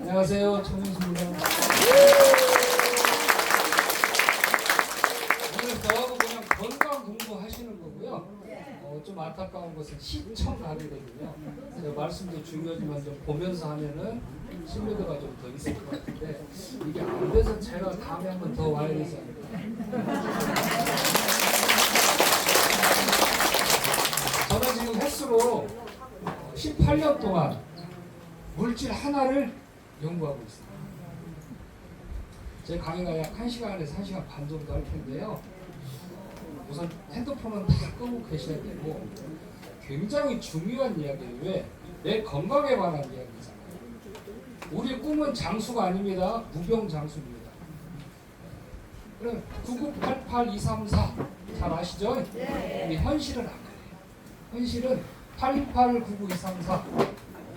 안녕하세요, 청윤수입니다. 오늘 저하고 그냥 건강 공부하시는 거고요. 좀 안타까운 것은 시청 가게거든요. 말씀도 중요하지만 좀 보면서 하면은 신뢰도가 좀 더 있을 것 같은데 이게 안 돼서 제가 다음에 한번 더 와야 되지 않을까. 저는 지금 횟수로 18년 동안 물질 하나를 연구하고 있습니다. 제 강의가 약 1시간에서 1시간 반 정도 할 텐데요. 우선 핸드폰은 다 끄고 계셔야 되고 굉장히 중요한 이야기예요. 왜? 내 건강에 관한 이야기잖아요. 우리 꿈은 장수가 아닙니다. 무병장수입니다. 그럼 9988234 잘 아시죠? 근데 현실은 안 그래요. 현실은 828992334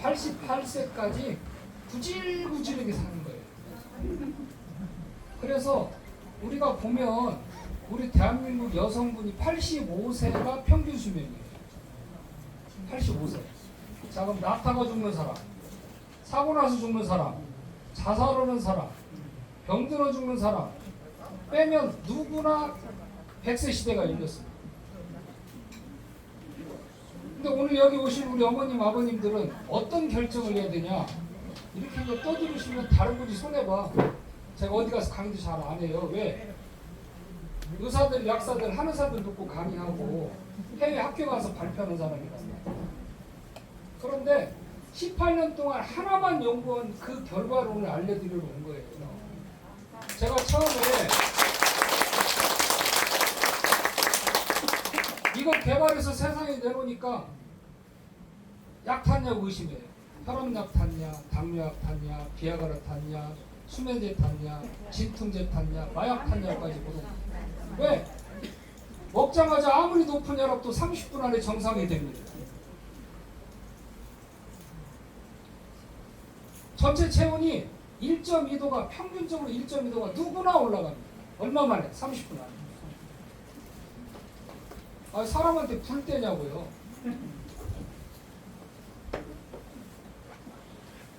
88세까지 구질구질하게 사는 거예요. 그래서 우리가 보면 우리 대한민국 여성분이 85세가 평균 수명이에요. 85세. 자, 그럼 낙타가 죽는 사람, 사고 나서 죽는 사람, 자살하는 사람, 병들어 죽는 사람 빼면 누구나 100세 시대가 열렸습니다. 근데 오늘 여기 오신 우리 어머님, 아버님들은 어떤 결정을 해야 되냐? 이렇게 이제 떠들으시면 다른 분이 손해봐. 제가 어디 가서 강의도 잘 안 해요. 왜? 의사들, 약사들, 한의사들 듣고 강의하고 해외 학교 가서 발표하는 사람이거든요. 그런데 18년 동안 하나만 연구한 그 결과를 오늘 알려드리러 온 거예요. 제가 처음에 이거 개발해서 세상에 내놓으니까 약 탔냐고 의심해요. 혈압약 탔냐, 당뇨약 탔냐, 비아그라 탔냐, 수면제 탔냐, 진통제 탔냐, 마약 탔냐까지 물어봅니다. 왜? 먹자마자 아무리 높은 혈압도 30분 안에 정상이 됩니다. 전체 체온이 1.2도가 평균적으로 1.2도가 누구나 올라갑니다. 얼마 만에? 30분 안에. 사람한테 불 때냐고요.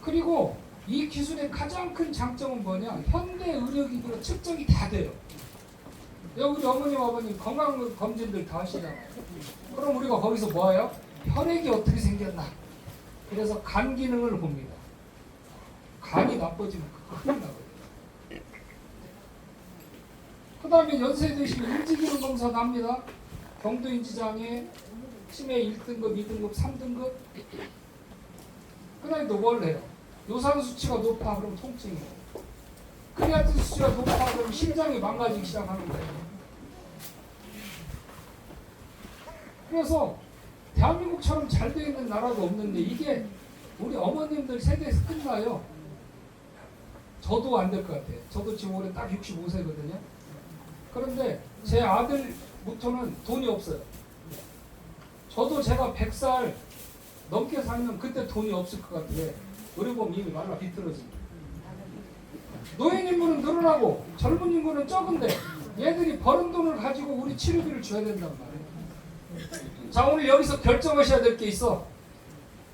그리고 이 기술의 가장 큰 장점은 뭐냐? 현대 의료기기로 측정이 다 돼요. 우리 어머님, 아버님 건강검진들 다 하시잖아요. 그럼 우리가 거기서 뭐 해요? 혈액이 어떻게 생겼나? 그래서 간 기능을 봅니다. 간이 나빠지면 큰일 나거든요. 그 다음에 연세 드시면 인지기능 검사 납니다. 경도인지장애, 치매 1등급, 2등급, 3등급. 그 다음에 또 뭘 해요? 요산 수치가 높아 그럼 통증이에요. 크레아틴 수치가 높아 그럼 심장이 망가지기 시작하는 거예요. 그래서 대한민국처럼 잘 되어 있는 나라도 없는데 이게 우리 어머님들 세대에서 끝나요. 저도 안 될 것 같아요. 저도 지금 올해 딱 65세거든요. 그런데 제 아들부터는 돈이 없어요. 저도 제가 100살 넘게 살면 그때 돈이 없을 것 같아요. 의료보험 이미 말라 비틀어집니다. 노인 인구는 늘어나고 젊은 인구는 적은데 얘들이 버는 돈을 가지고 우리 치료비를 줘야 된단 말이에요. 자, 오늘 여기서 결정하셔야 될 게 있어.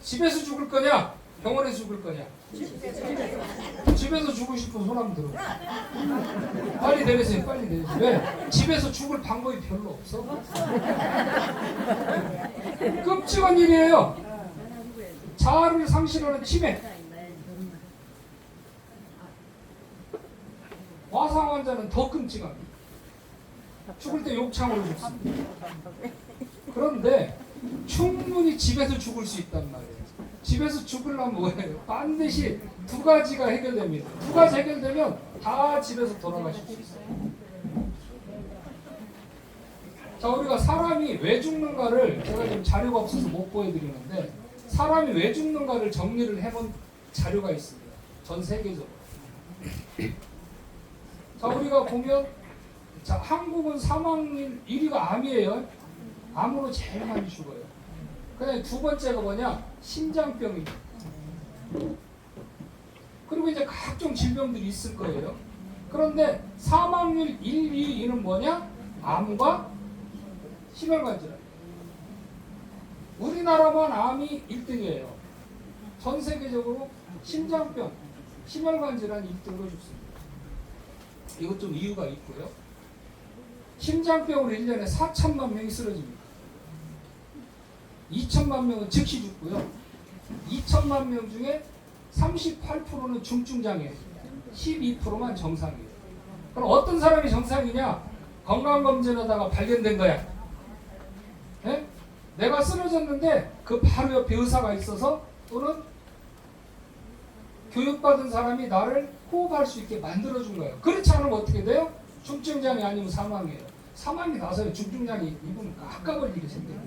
집에서 죽을 거냐? 병원에서 죽을 거냐? 집에서 죽고 싶은 손 한번 들어. 빨리 내리세요. 빨리 내리세요. 왜? 집에서 죽을 방법이 별로 없어. 끔찍한 일이에요. 자아를 상실하는 치매. 화상 환자는 더 끔찍합니다. 죽을 때 욕창으로 죽습니다. 그런데 충분히 집에서 죽을 수 있단 말이에요. 집에서 죽으려면 뭐예요? 반드시 두 가지가 해결됩니다. 두 가지 해결되면 다 집에서 돌아가실 수 있어요. 자, 우리가 사람이 왜 죽는가를 제가 지금 자료가 없어서 못 보여드리는데 사람이 왜 죽는가를 정리를 해본 자료가 있습니다. 전 세계적으로. 자, 우리가 보면 자, 한국은 사망률 1위가 암이에요. 암으로 제일 많이 죽어요. 그다음에 두 번째가 뭐냐? 심장병입니다. 그리고 이제 각종 질병들이 있을 거예요. 그런데 사망률 1, 2위는 뭐냐? 암과 심혈관 질환. 우리나라만 암이 1등이에요. 전 세계적으로 심장병, 심혈관 질환이 1등으로 죽습니다. 이것 좀 이유가 있고요. 심장병으로 1년에 4천만 명이 쓰러집니다. 2천만 명은 즉시 죽고요. 2천만 명 중에 38%는 중증장애, 12%만 정상이에요. 그럼 어떤 사람이 정상이냐? 건강검진하다가 발견된 거야. 네? 내가 쓰러졌는데 그 바로 옆에 의사가 있어서 또는 교육받은 사람이 나를 호흡할 수 있게 만들어준 거예요. 그렇지 않으면 어떻게 돼요? 중증장애 아니면 사망이에요. 사망이 나서요. 중증장애 입으면 깎아볼 일이 생겨요.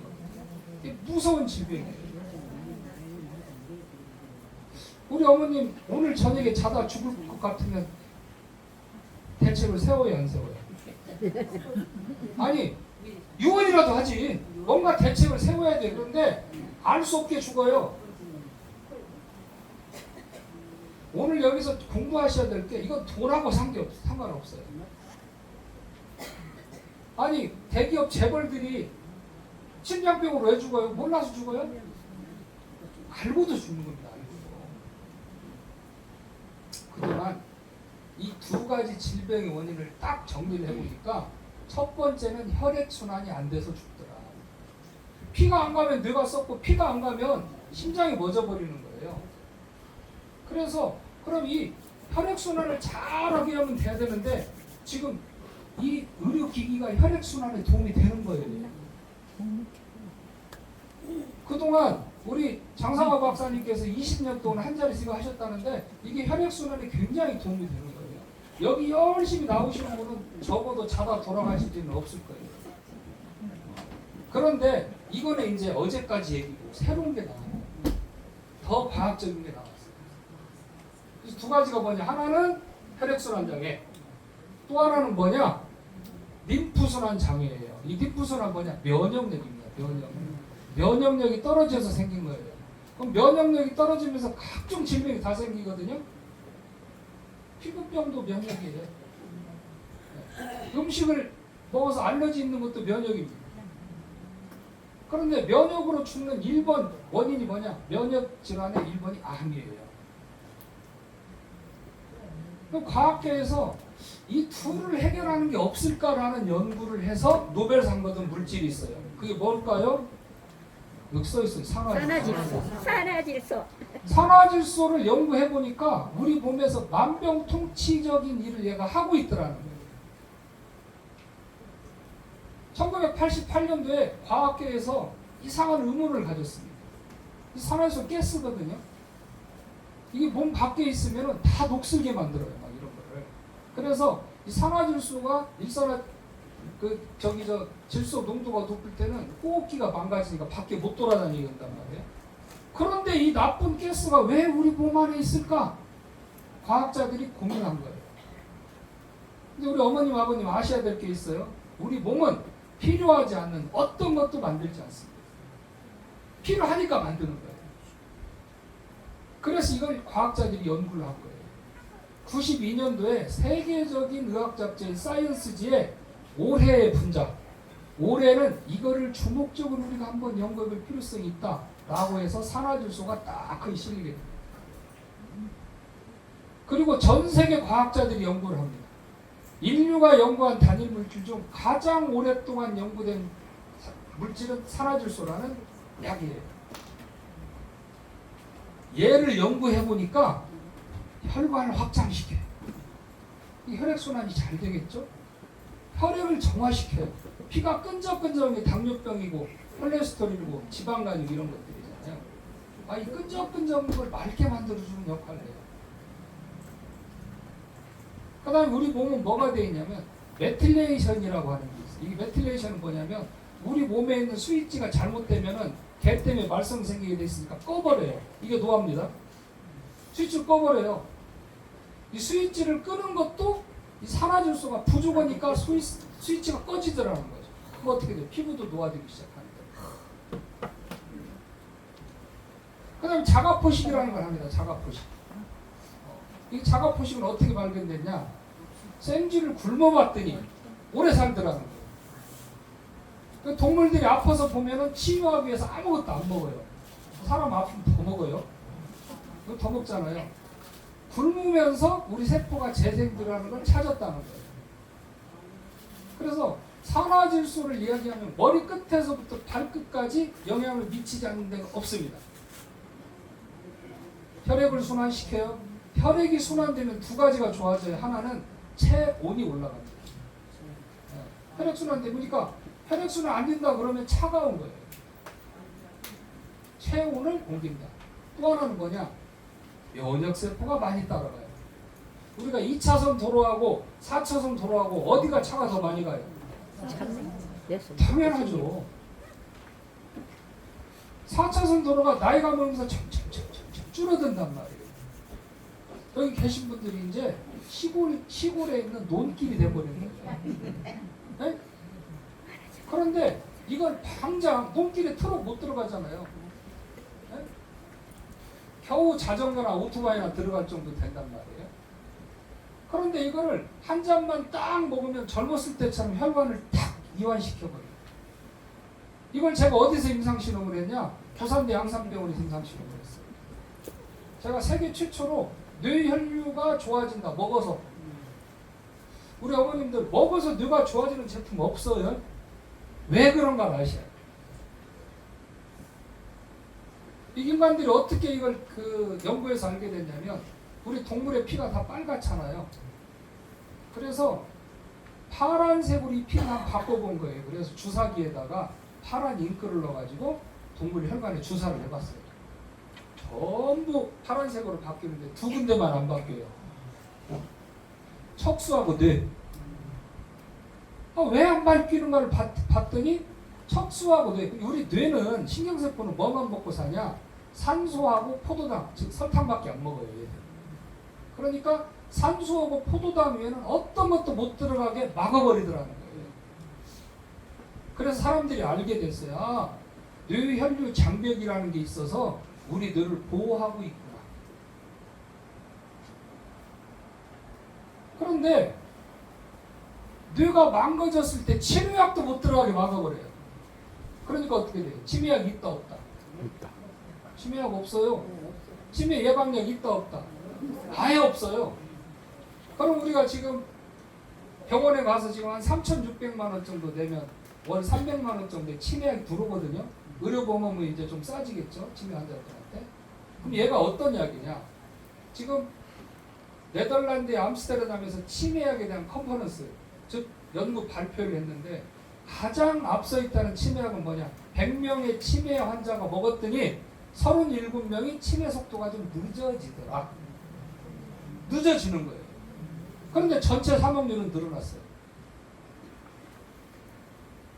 이게 무서운 질병이에요. 우리 어머님 오늘 저녁에 자다 죽을 것 같으면 대책을 세워야 안 세워요? 아니 유언이라도 하지. 뭔가 대책을 세워야 돼. 그런데 알 수 없게 죽어요. 오늘 여기서 공부하셔야 될 게 이건 돈하고 상관없어요. 아니 대기업 재벌들이 심장병으로 왜 죽어요? 몰라서 죽어요? 알고도 죽는 겁니다. 그동안 이 두 가지 질병의 원인을 딱 정리를 해보니까 첫 번째는 혈액순환이 안 돼서 죽더라. 피가 안 가면 뇌가 썩고 피가 안 가면 심장이 멎어버리는 거예요. 그래서 그럼 이 혈액순환을 잘하게 하면 돼야 되는데 지금 이 의료기기가 혈액순환에 도움이 되는 거예요. 그동안 우리 장상화 박사님께서 20년 동안 한 자리씩 하셨다는데 이게 혈액순환에 굉장히 도움이 되는 거예요. 여기 열심히 나오시는 분은 적어도 자다 돌아가실 일은 없을 거예요. 그런데 이거는 이제 어제까지 얘기고 새로운 게 나와요. 더 과학적인 게 나왔어요. 그래서 두 가지가 뭐냐? 하나는 혈액순환 장애, 또 하나는 뭐냐? 림프순환 장애예요. 이 림프순환 뭐냐? 면역력입니다. 면역력이 떨어져서 생긴 거예요. 그럼 면역력이 떨어지면서 각종 질병이 다 생기거든요. 피부병도 면역이에요. 음식을 먹어서 알러지 있는 것도 면역입니다. 그런데 면역으로 죽는 1번 원인이 뭐냐? 면역 질환의 1번이 암이에요. 그럼 과학계에서 이 둘을 해결하는 게 없을까라는 연구를 해서 노벨상 받은 물질이 있어요. 그게 뭘까요? 여기 써 있어요. 산화질소. 산화질소를 연구해 보니까 우리 몸에서 만병통치적인 일을 얘가 하고 있더라는 거예요. 1988년도에 과학계에서 이상한 의문을 가졌습니다. 이 산화질소 가스거든요. 이게 몸 밖에 있으면 다 녹슬게 만들어요. 막 이런 거를. 그래서 이 산화질소가 질소 농도가 높을 때는 호흡기가 망가지니까 밖에 못 돌아다니게 된단 말이에요. 그런데 이 나쁜 가스가 왜 우리 몸 안에 있을까? 과학자들이 고민한 거예요. 근데 우리 어머님, 아버님 아셔야 될 게 있어요. 우리 몸은 필요하지 않는 어떤 것도 만들지 않습니다. 필요하니까 만드는 거예요. 그래서 이걸 과학자들이 연구를 한 거예요. 92년도에 세계적인 의학 잡지인 사이언스지에 올해의 분작, 올해는 이거를 주목적으로 우리가 한번 연구해 볼 필요성이 있다 라고 해서 산화질소가 딱 거기 실리게 됩니다. 그리고 전 세계 과학자들이 연구를 합니다. 인류가 연구한 단일 물질 중 가장 오랫동안 연구된 물질은 산화질소라는 약이에요. 얘를 연구해 보니까 혈관을 확장시켜요. 이 혈액순환이 잘 되겠죠? 혈액을 정화시켜요. 피가 끈적끈적한 게 당뇨병이고 콜레스테롤이고 지방간이고 이런 것들이잖아요. 이 끈적끈적한 걸 맑게 만들어주는 역할을 해요. 그 다음에 우리 몸은 뭐가 되어 있냐면 메틸레이션이라고 하는 게 있어요. 이 메틸레이션은 뭐냐면 우리 몸에 있는 스위치가 잘못되면은 개 때문에 말썽 생기게 돼 있으니까 꺼버려요. 이게 노화입니다. 스위치를 꺼버려요. 이 스위치를 끄는 것도 이 산화질소가 부족하니까 스위치가 꺼지더라는 거죠. 그거 어떻게 돼요? 피부도 노화되기 시작하는 거예요. 그 다음에 자가포식이라는 걸 합니다. 자가포식. 이 자가포식은 어떻게 발견됐냐? 생쥐를 굶어봤더니 오래 살더라는 거예요. 동물들이 아파서 보면은 치유하기 위해서 아무것도 안 먹어요. 사람 아프면 더 먹어요. 더 먹잖아요. 굶으면서 우리 세포가 재생들어가는 걸 찾았다는 거예요. 그래서 산화질소를 이야기하면 머리 끝에서부터 발끝까지 영향을 미치지 않는 데가 없습니다. 혈액을 순환시켜요. 혈액이 순환되면 두 가지가 좋아져요. 하나는 체온이 올라갑니다. 혈액순환 되니까 혈액순환 안 된다 그러면 차가운 거예요. 체온을 옮긴다. 또 하나는 뭐냐? 면역세포가 많이 따라가요. 우리가 2차선 도로하고 4차선 도로하고 어디가 차가 더 많이 가요? 당연하죠. 4차선 도로가 나이가 먹으면서 점점 줄어든단 말이에요. 여기 계신 분들이 이제 시골에 있는 논길이 돼버리는 거예요. 네? 그런데 이걸 당장 논길에 트럭 못 들어가잖아요. 네? 겨우 자전거나 오토바이나 들어갈 정도 된단 말이에요. 그런데 이거를 한 잔만 딱 먹으면 젊었을 때처럼 혈관을 탁 이완시켜버려요. 이걸 제가 어디서 임상실험을 했냐? 부산대 양산병원에서 임상실험을 했어요. 제가 세계 최초로 뇌혈류가 좋아진다. 먹어서. 우리 어머님들 먹어서 뇌가 좋아지는 제품 없어요? 왜 그런가 아셔요? 이 인간들이 어떻게 이걸 연구해서 알게 됐냐면 우리 동물의 피가 다 빨갛잖아요. 그래서 파란색으로 이 피를 한번 바꿔본 거예요. 그래서 주사기에다가 파란 잉크를 넣어가지고 동물 혈관에 주사를 해봤어요. 전부 파란색으로 바뀌는데 두 군데만 안 바뀌어요. 척수하고 뇌. 왜 안 바뀌는가를 봤더니 척수하고 뇌. 우리 뇌는 신경세포는 뭐만 먹고 사냐? 산소하고 포도당, 즉 설탕밖에 안 먹어요. 얘들. 그러니까 산소하고 포도당 외에는 어떤 것도 못 들어가게 막아버리더라는 거예요. 그래서 사람들이 알게 됐어요. 아, 뇌혈류 장벽이라는 게 있어서 우리 뇌를 보호하고 있구나. 그런데 뇌가 망가졌을 때 치료약도 못 들어가게 막아버려요. 그러니까 어떻게 돼요? 치매약 있다 없다? 있다. 치매약 없어요. 치매 예방약 있다 없다? 아예 없어요. 그럼 우리가 지금 병원에 가서 지금 한 3,600만 원 정도 내면 월 300만 원 정도의 치매약이 들어오거든요. 의료보험은 이제 좀 싸지겠죠, 치매 환자들한테. 그럼 얘가 어떤 약이냐? 지금 네덜란드의 암스테르담에서 치매약에 대한 컨퍼런스, 즉 연구 발표를 했는데 가장 앞서 있다는 치매약은 뭐냐? 100명의 치매 환자가 먹었더니 37명이 치매 속도가 좀 늦어지더라. 늦어지는 거예요. 그런데 전체 사망률은 늘어났어요.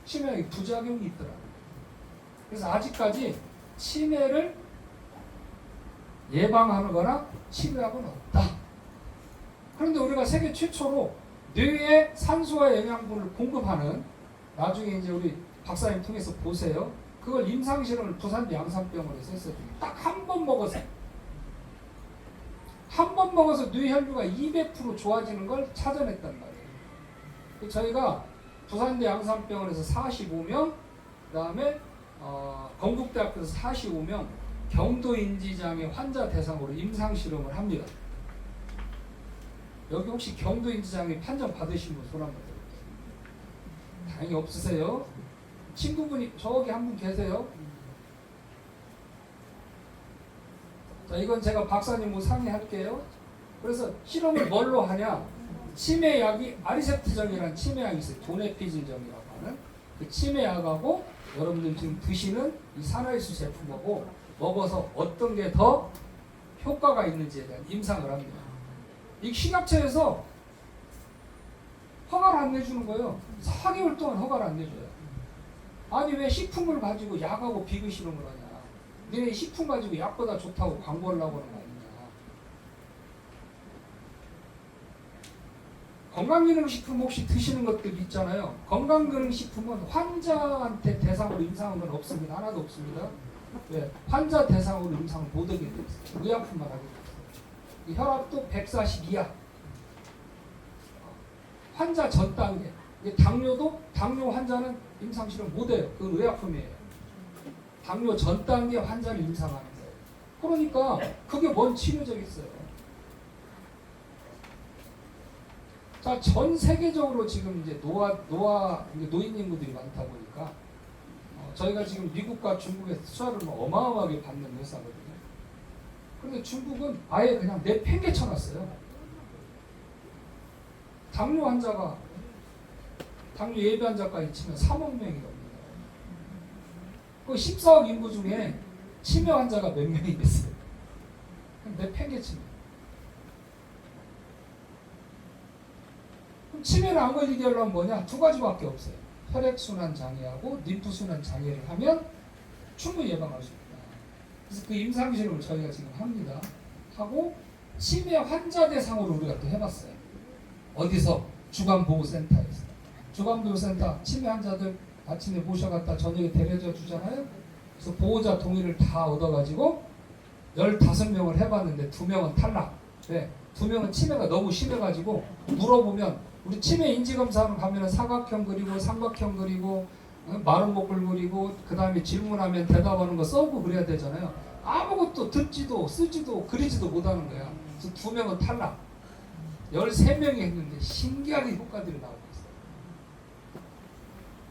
치매약이 부작용이 있더라고요. 그래서 아직까지 치매를 예방하는 거나 치료약은 없다. 그런데 우리가 세계 최초로 뇌에 산소와 영양분을 공급하는, 나중에 이제 우리 박사님 통해서 보세요. 그걸 임상실험을 부산대 양산병원에서 했어요. 딱 한 번 먹었어요. 한 번 먹어서 뇌혈류가 200% 좋아지는 걸 찾아냈단 말이에요. 저희가 부산대 양산병원에서 45명, 그 다음에 건국대학교에서 45명 경도인지장애 환자 대상으로 임상실험을 합니다. 여기 혹시 경도인지장애 판정 받으신 분 손 한번 들어보세요. 다행히 없으세요? 친구분이 저기 한 분 계세요? 자, 이건 제가 박사님하고 상의할게요. 그래서 실험을 뭘로 하냐? 치매약이 아리세프트정이라는 치매약이 있어요. 도네피질정이라고 하는 그 치매약하고 여러분들 지금 드시는 이 산화일수 제품하고 먹어서 어떤 게 더 효과가 있는지에 대한 임상을 합니다. 이 식약처에서 허가를 안 내주는 거예요. 4개월 동안 허가를 안 내줘요. 아니 왜 식품을 가지고 약하고 비교 실험을 하냐? 너네 식품 가지고 약보다 좋다고 광고하려고 하는 거 아니냐? 건강기능식품 혹시 드시는 것들 있잖아요. 건강기능식품은 환자한테 대상으로 임상한 건 없습니다. 하나도 없습니다. 왜? 환자 대상으로 임상을 못 하게 돼 있어요. 의약품만 하게 돼 있어요. 혈압도 140 이하. 환자 전 단계. 당뇨도 당뇨 환자는 임상실험 못 해요. 그건 의약품이에요. 당뇨 전 단계 환자를 임상하는 거예요. 그러니까 그게 뭔 치료적이겠어요. 자, 전 세계적으로 지금 이제 노인 인구들이 많다 보니까 저희가 지금 미국과 중국에서 수화를 어마어마하게 받는 회사거든요. 그런데 중국은 아예 그냥 내팽개쳐놨어요. 당뇨 예비 환자까지 치면 3억 명이 넘니다. 그 14억 인구 중에 치매 환자가 몇 명이 됐어요. 내팽개칩니다. 그럼 치매를 안 걸리게 하려면 뭐냐? 두 가지밖에 없어요. 혈액순환 장애하고 림프순환 장애를 하면 충분히 예방할 수 있다. 그래서 그 임상실험을 저희가 지금 합니다. 하고 치매 환자 대상으로 우리가 또 해봤어요. 어디서? 주간보호센터에서. 주간보호센터 치매 환자들 아침에 모셔갔다 저녁에 데려다 주잖아요. 그래서 보호자 동의를 다 얻어가지고 15명을 해봤는데 2명은 탈락. 네, 2명은 치매가 너무 심해가지고 물어보면 우리 치매 인지검사로 가면 사각형 그리고 삼각형 그리고 마른 목을 그리고 그 다음에 질문하면 대답하는 거 써고 그래야 되잖아요. 아무것도 듣지도 쓰지도 그리지도 못하는 거야. 그래서 2명은 탈락. 13명이 했는데 신기하게 효과들이 나오고 있어요.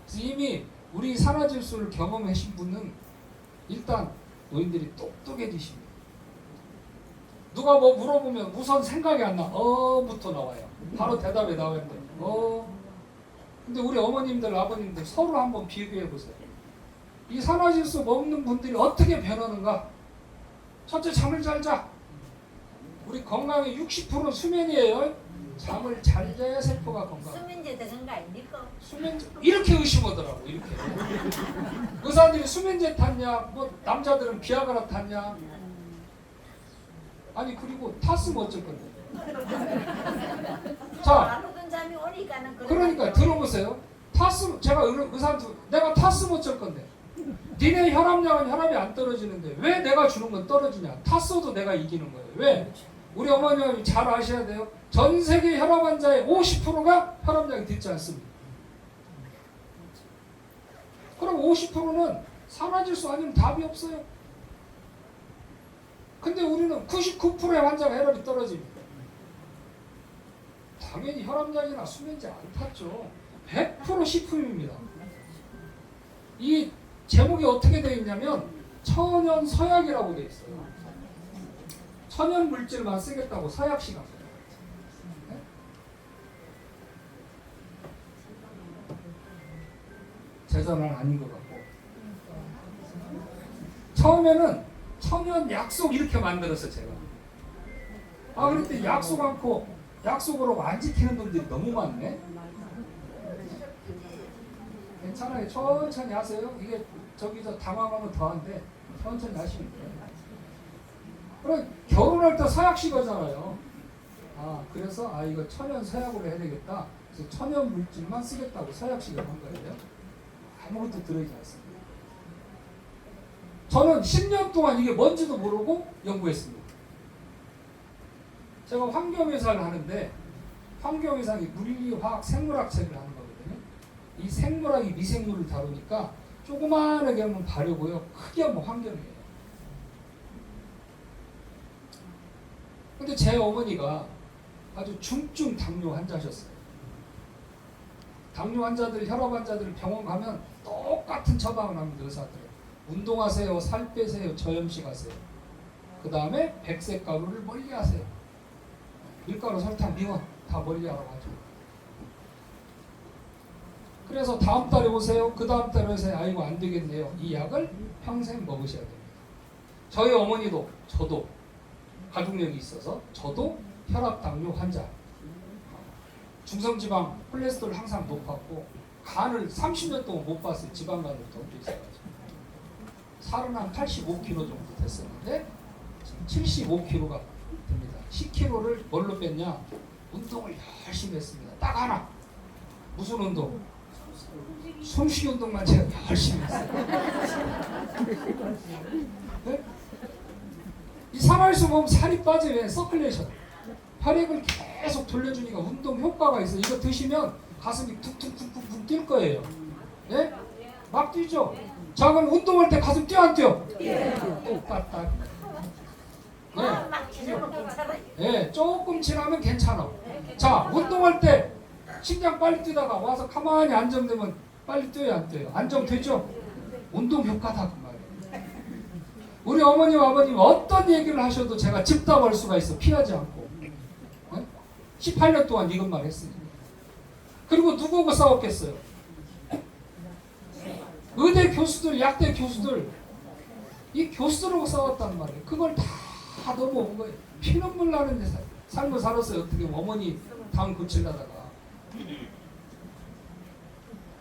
그래서 이미 우리 산화질소를 경험하신 분은 일단 노인들이 똑똑해지십니다. 누가 뭐 물어보면 우선 생각이 안 나. 부터 나와요. 바로 대답이 나와야 돼. 근데 우리 어머님들, 아버님들 서로 한번 비교해 보세요. 이 산화질소 먹는 분들이 어떻게 변하는가? 첫째, 잠을 잘 자. 우리 건강의 60%는 수면이에요. 잠을 잘 자야 세포가 건강. 수면제 드는 거 아닙니까? 수면제 이렇게 의심하더라고. 이렇게 의사들이 수면제 탔냐? 뭐 남자들은 비아그라 탔냐? 아니 그리고 탔으면 어쩔 건데. 자, 아무튼 잠이 오니까는 그러니까 들어보세요. 탔으면 제가 의사한테 내가 탔으면 어쩔 건데. 니네 혈압약은 혈압이 안 떨어지는데 왜 내가 주는 건 떨어지냐? 탔어도 내가 이기는 거예요. 왜? 우리 어머님이 잘 아셔야 돼요. 전 세계 혈압 환자의 50%가 혈압약이 듣지 않습니다. 그럼 50%는 산화질소 아니면 답이 없어요. 근데 우리는 99%의 환자가 혈압이 떨어집니다. 당연히 혈압약이나 수면제 안 탔죠. 100% 식품입니다. 이 제목이 어떻게 되어 있냐면 천연 서약이라고 되어 있어요. 천연 물질만 쓰겠다고 서약시간. 네? 제 전화는 아닌 것 같고. 처음에는 천연 약속 이렇게 만들었어요, 제가. 그런데 약속 않고 약속으로 안 지키는 분들이 너무 많네. 괜찮아요. 천천히 하세요. 이게 저기서 당황하면 더한데 천천히 하시면 돼요. 그럼 결혼할 때 서약식 하잖아요. 그래서 이거 천연 서약으로 해야 되겠다. 그래서 천연 물질만 쓰겠다고 서약식을 한 거예요. 아무것도 들어있지 않습니다. 저는 10년 동안 이게 뭔지도 모르고 연구했습니다. 제가 환경회사를 하는데 환경회사는 물리화학 생물학 책을 하는 거거든요. 이 생물학이 미생물을 다루니까 조그마하게 하면 발효고요. 크게 하면 환경이에요. 근데 제 어머니가 아주 중증 당뇨 환자셨어요. 당뇨 환자들, 혈압 환자들 병원 가면 똑같은 처방을 합니다. 의사들. 운동하세요, 살 빼세요, 저염식 하세요. 그 다음에 백색 가루를 멀리 하세요. 밀가루, 설탕, 미원 다 멀리 하라고 하죠. 그래서 다음 달에 오세요. 그 다음 달에 오세요. 아이고 안 되겠네요. 이 약을 평생 먹으셔야 됩니다. 저희 어머니도 저도 가족력이 있어서 저도 혈압 당뇨 환자. 중성지방 콜레스테롤 항상 높았고 간을 30년 동안 못 봤어요. 지방간으로 덮여 있어가지고 살은 한 85kg 정도 됐었는데 지금 75kg가 됩니다. 10kg를 뭘로 뺐냐? 운동을 열심히 했습니다. 딱 하나. 무슨 운동? 숨쉬기 운동만 제가 열심히 했어요. 네? 이 산화질소 먹으면 살이 빠져요. 서큘레이션. 혈액을 계속 돌려주니까 운동 효과가 있어요. 이거 드시면 가슴이 툭툭툭툭 뛸 거예요. 네? 막 뛰죠? 자, 그럼 운동할 때 가슴 뛰어 안 뛰어? 똑같다. 네. 막 지나면 괜찮아요. 네, 조금 지나면 괜찮아. 자, 운동할 때 심장 빨리 뛰다가 와서 가만히 안정되면 빨리 뛰어야 안 뛰어요? 안정되죠? 운동 효과다 그 말이에요. 우리 어머님 아버님 어떤 얘기를 하셔도 제가 즉답할 수가 있어. 피하지 않고. 18년 동안 이것만 했으니까. 그리고 누구하고 싸웠겠어요? 의대 교수들, 약대 교수들, 이 교수들하고 싸웠단 말이에요. 그걸 다 넘어온 거예요. 피눈물 나는 삶을 살았어요. 어떻게 어머니 당 고치려다가.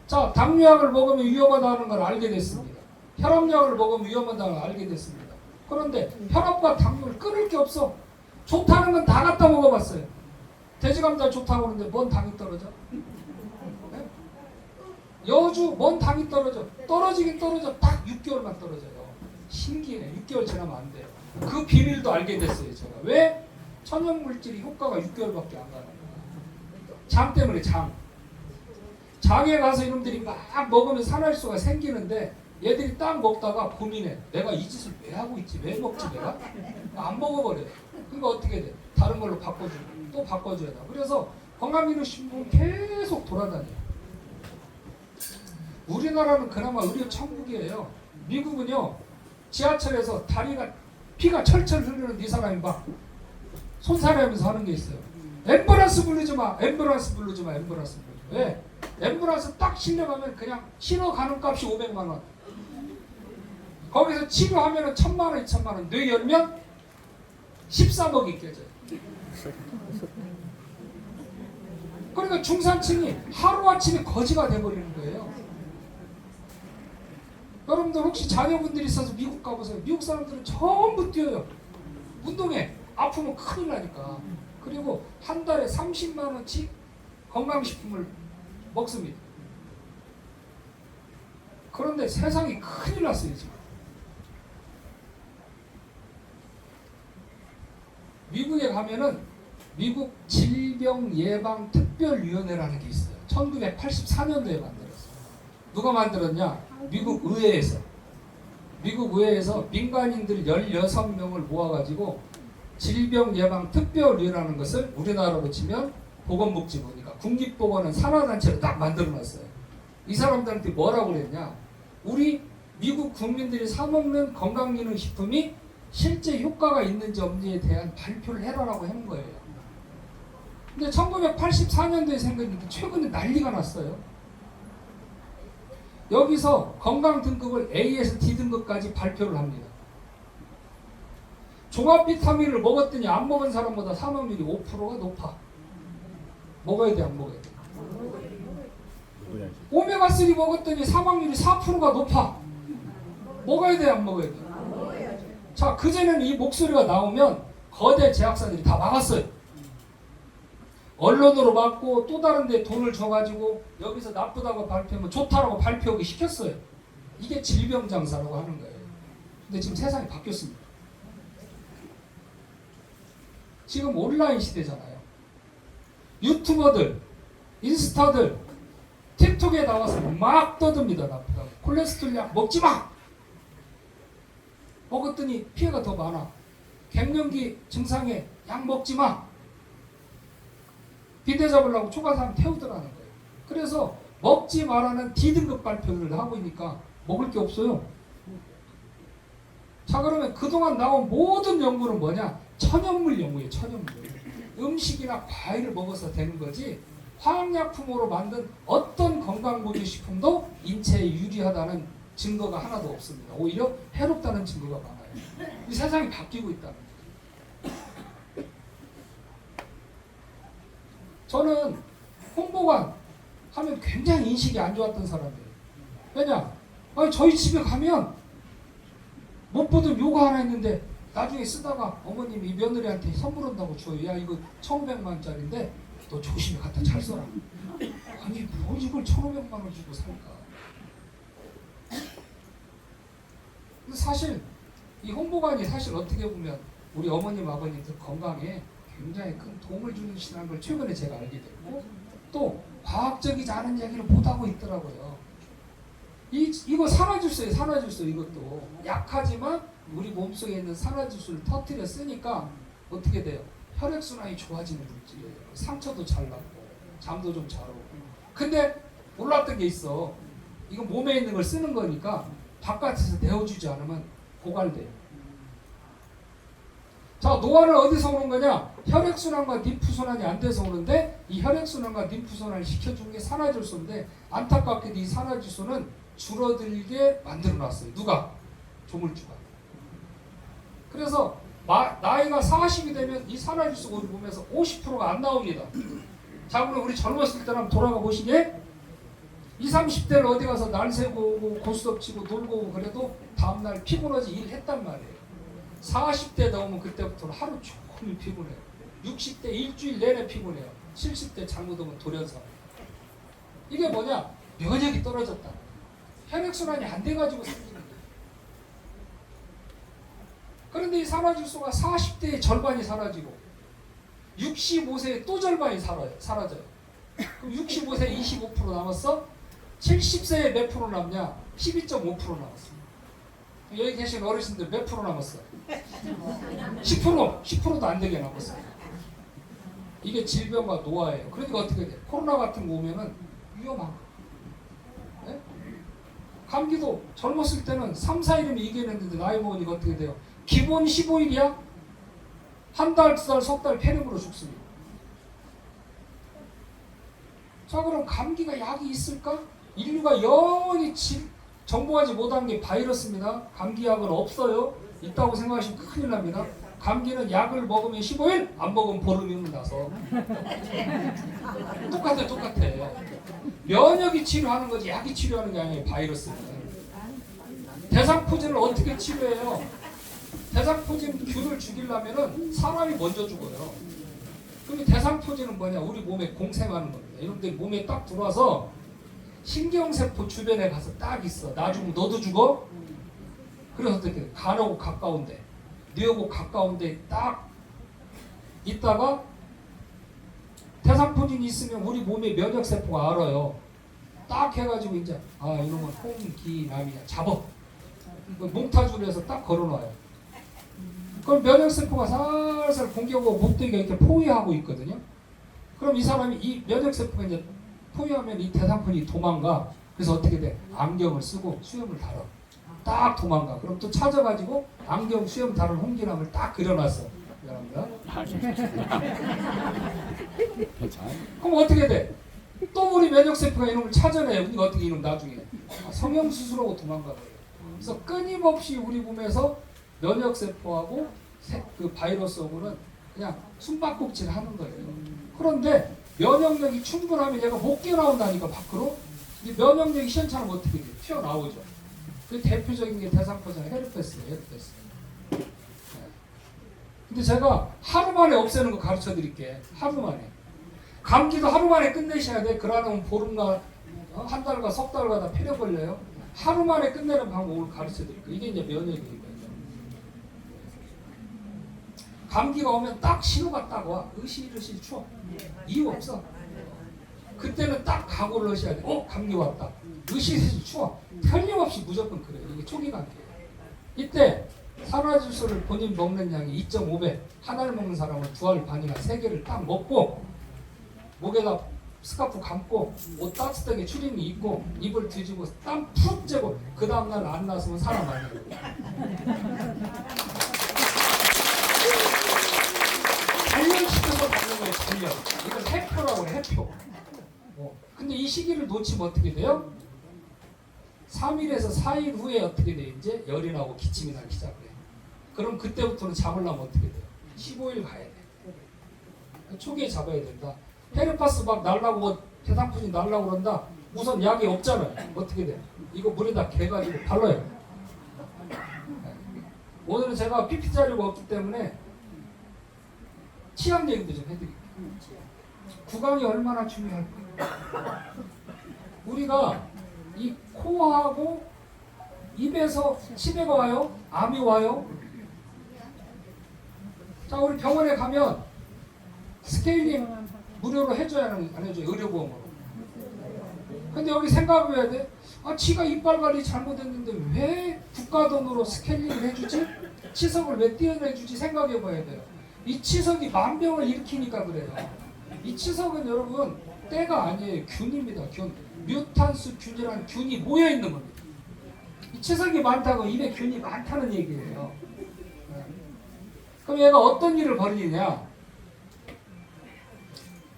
자, 당뇨약을 먹으면 위험하다는 걸 알게 됐습니다. 혈압약을 먹으면 위험하다는 걸 알게 됐습니다. 그런데 혈압과 당뇨를 끊을 게 없어. 좋다는 건 다 갖다 먹어봤어요. 돼지감자 좋다고 하는데 뭔 당이 떨어져? 네? 여주 뭔 당이 떨어져? 떨어지긴 떨어져. 딱 6개월만 떨어져요. 신기해. 6개월 지나면 안 돼요. 그 비밀도 알게 됐어요. 제가. 왜? 천연물질이 효과가 6개월밖에 안 가는 거야. 장 때문에 장. 장에 가서 이놈들이 막 먹으면 산화수가 생기는데 얘들이 딱 먹다가 고민해. 내가 이 짓을 왜 하고 있지? 왜 먹지 내가? 안 먹어버려요. 그러니까 어떻게 돼? 다른 걸로 바꿔주고 또 바꿔줘야 돼. 그래서 건강기능식품 계속 돌아다녀요. 우리나라는 그나마 의료 천국이에요. 미국은요. 지하철에서 피가 철철 흐르는 이 사람이 막 손사래하면서 하는 게 있어요. 앰뷸런스 부르지 마. 앰뷸런스 부르지 마. 앰뷸런스 부르지 마. 왜? 앰뷸런스 딱 실려가면 그냥 신호 가는 값이 500만 원. 거기서 치료하면 1000만 원, 2000만 원. 뇌 열면 13억이 깨져요. 그러니까 중산층이 하루아침에 거지가 돼버리는 거예요. 여러분들 혹시 자녀분들이 있어서 미국 가보세요. 미국 사람들은 전부 뛰어요. 운동해. 아프면 큰일 나니까. 그리고 한 달에 30만 원씩 건강식품을 먹습니다. 그런데 세상이 큰일 났어요 지금. 미국에 가면은 미국 질병예방특별위원회라는 게 있어요. 1984년도에 만들었어요. 누가 만들었냐? 미국 의회에서. 미국 의회에서 민간인들 16명을 모아가지고 질병예방특별위라는 것을 우리나라로 치면 보건복지부니까 국립보건은 산하단체로 딱 만들어놨어요. 이 사람들한테 뭐라고 그랬냐? 우리 미국 국민들이 사먹는 건강기능식품이 실제 효과가 있는지 없는지에 대한 발표를 해라라고 하는 거예요. 근데 1984년도에 생겼는데 최근에 난리가 났어요. 여기서 건강 등급을 A에서 D 등급까지 발표를 합니다. 종합 비타민을 먹었더니 안 먹은 사람보다 사망률이 5%가 높아. 먹어야 돼, 안 먹어야 돼? 오메가3 먹었더니 사망률이 4%가 높아. 먹어야 돼, 안 먹어야 돼? 자, 그전에는 이 목소리가 나오면 거대 제약사들이 다 막았어요. 언론으로 막고 또 다른 데 돈을 줘가지고 여기서 나쁘다고 발표하면 좋다라고 발표하기 시켰어요. 이게 질병장사라고 하는 거예요. 근데 지금 세상이 바뀌었습니다. 지금 온라인 시대잖아요. 유튜버들, 인스타들, 틱톡에 나와서 막 떠듭니다. 나쁘다고. 콜레스테롤 약 먹지 마! 먹었더니 피해가 더 많아. 갱년기 증상에 약 먹지 마. 비대 잡으려고 초과사람 태우더라는 거예요. 그래서 먹지 말라는 D등급 발표를 하고 있으니까 먹을 게 없어요. 자, 그러면 그동안 나온 모든 연구는 뭐냐? 천연물 연구예요. 천연물. 음식이나 과일을 먹어서 되는 거지 화학약품으로 만든 어떤 건강보조식품도 인체에 유리하다는 증거가 하나도 없습니다. 오히려 해롭다는 증거가 많아요. 이 세상이 바뀌고 있다는 거예요. 저는 홍보관 하면 굉장히 인식이 안 좋았던 사람이에요. 왜냐? 아니, 저희 집에 가면 못 보던 요거 하나 있는데 나중에 쓰다가 어머님이 며느리한테 선물한다고 줘요. 야, 이거 1,500만 원짜리인데 너 조심히 갖다 잘 써라. 아니, 뭐 이걸 1,500만 원 주고 살까? 근데 사실 이 홍보관이 사실 어떻게 보면 우리 어머님 아버님들 건강에 굉장히 큰 도움을 주시는 걸 최근에 제가 알게 됐고 또 과학적이지 않은 얘기를 못하고 있더라고요. 이거 산화질소예요. 산화질소. 이것도 약하지만 우리 몸속에 있는 산화질소를 터뜨려 쓰니까 어떻게 돼요? 혈액순환이 좋아지는 물질이에요. 상처도 잘 낫고 잠도 좀 잘 오고. 근데 몰랐던 게 있어. 이거 몸에 있는 걸 쓰는 거니까 바깥에서 내어주지 않으면 고갈돼요. 자, 노화는 어디서 오는 거냐? 혈액순환과 림프순환이 안 돼서 오는데 이 혈액순환과 림프순환을 시켜주는 게 산화질소인데 안타깝게도 이 산화질소는 줄어들게 만들어놨어요. 누가? 조물주가. 그래서 나이가 40이 되면 이 산화질소가 우리 몸에서 50%가 안 나옵니다. 자, 그럼 우리 젊었을 때는 한번 돌아가 보시게 20, 30대를 어디 가서 날 새고 오고 고스톱 치고 놀고 오고 그래도 다음날 피곤하지 일했단 말이에요. 40대 넘으면 그때부터는 하루 종일 피곤해요. 60대 일주일 내내 피곤해요. 70대 잘못 오면 돌연사. 이게 뭐냐? 면역이 떨어졌다. 혈액순환이 안 돼가지고 생기는 거예요. 그런데 이 산화질소가 40대의 절반이 사라지고 65세에 또 절반이 사라져요. 그럼 65세에 25% 남았어? 70세에 몇 프로 남냐? 12.5% 남았어. 여기 계신 어르신들 몇 프로 남았어? 10%! 10%도 안 되게 남았어. 이게 질병과 노화예요. 그러니까 어떻게 돼? 코로나 같은 거 오면은 위험한 거. 네? 감기도 젊었을 때는 3, 4일이면 이겨냈는데 나이 먹으니까 어떻게 돼요? 기본 15일이야? 한 달, 두 달, 석 달 폐렴으로 죽습니다. 자, 그럼 감기가 약이 있을까? 인류가 영원히 정복하지 못한 게 바이러스입니다. 감기약은 없어요. 있다고 생각하시면 큰일 납니다. 감기는 약을 먹으면 15일, 안 먹으면 보름이면 나서. 똑같아. 면역이 치료하는 거지 약이 치료하는 게 아니에요. 바이러스는. 대상포진을 어떻게 치료해요? 대상포진 균을 죽이려면은 사람이 먼저 죽어요. 그럼 대상포진은 뭐냐? 우리 몸에 공생하는 겁니다. 이런데 몸에 딱 들어와서 신경세포 주변에 가서 딱 있어. 나 죽으면 너도 죽어? 그래서 어떻게 간하고 가까운데 뇌하고 가까운데 딱 있다가 대상포진이 있으면 우리 몸의 면역세포가 알아요. 딱 해가지고 이제 이런 건 홍기남이야 잡어. 몽타주에서 딱 걸어놔요. 그럼 면역세포가 살살 공격하고 목대기가 이렇게 포위하고 있거든요. 그럼 이 사람이 이 면역세포가 이제 포위하면 이 대상포진이 도망가. 그래서 어떻게 돼? 안경을 쓰고 수염을 달아. 딱 도망가. 그럼 또 찾아가지고 안경 수염 다른 홍기남을 딱 그려놨어. 미안합니다. 그럼 어떻게 돼? 또 우리 면역세포가 이놈을 찾아내. 우리가 어떻게 이놈 나중에 성형수술하고 도망가버려요. 그래서 끊임없이 우리 몸에서 면역세포하고 그 바이러스하고는 그냥 숨바꼭질 하는 거예요. 그런데 면역력이 충분하면 얘가 못 뛰어나온다니까 밖으로. 이 면역력이 시원찮으면 어떻게 돼? 튀어나오죠. 그 대표적인 게 대상포진 헤르페스예요. 헤르페스. 네. 근데 제가 하루 만에 없애는 거 가르쳐 드릴게. 하루 만에. 감기도 하루 만에 끝내셔야 돼. 그러면 보름과 한 달과 석 달과 다 필요 걸려요. 하루 만에 끝내는 방법을 가르쳐 드릴게요. 이게 이제 면역이에요. 감기가 오면 딱 신호가 딱 와. 으실으실 추워. 이유 없어. 그때는 딱 각오를 하셔야 돼. 감기 왔다. 으실으실 추워. 틀림없이 무조건 그래요. 이게 초기 감기예요. 이때 산화질소를 본인 먹는 양이 2.5배. 하나를 먹는 사람은 2알 반이나 3개를 딱 먹고 목에다 스카프 감고 옷 따뜻하게 추리닝 입고 입을 뒤지고 땀 푹 째고 그 다음날 안 나서면 사람 아니에요. 단련시켜서 받는 거예요. 단련. 이걸 해표라고 해. 해표. 근데 이 시기를 놓치면 어떻게 돼요? 3일에서 4일 후에 어떻게 돼? 이제 열이 나고 기침이 나기 시작해요. 그럼 그때부터는 잡으려면 어떻게 돼요? 15일 가야 돼. 초기에 잡아야 된다. 헤르파스 막 날라고 대상포진 날라고 그런다. 우선 약이 없잖아요. 어떻게 돼? 이거 물에다 개가지고 발라요. 오늘은 제가 PPT 자료가 없기 때문에 치약 얘기도 좀 해드릴게요. 구강이 얼마나 중요할까? 우리가 이 코하고 입에서 치매가 와요? 암이 와요? 자, 우리 병원에 가면 스케일링 무료로 해줘야 안 해줘요? 의료보험으로. 근데 여기 생각을 해야 돼. 지가 이빨 관리 잘못했는데 왜 국가 돈으로 스케일링을 해주지? 치석을 왜 떼어내주지? 생각해 봐야 돼요. 이 치석이 만병을 일으키니까 그래요. 이 치석은 여러분 때가 아니에요. 균입니다. 균. 뮤탄스 균이라는 균이 모여 있는 겁니다. 이 치석이 많다고 입에 균이 많다는 얘기예요. 그럼 얘가 어떤 일을 벌이냐?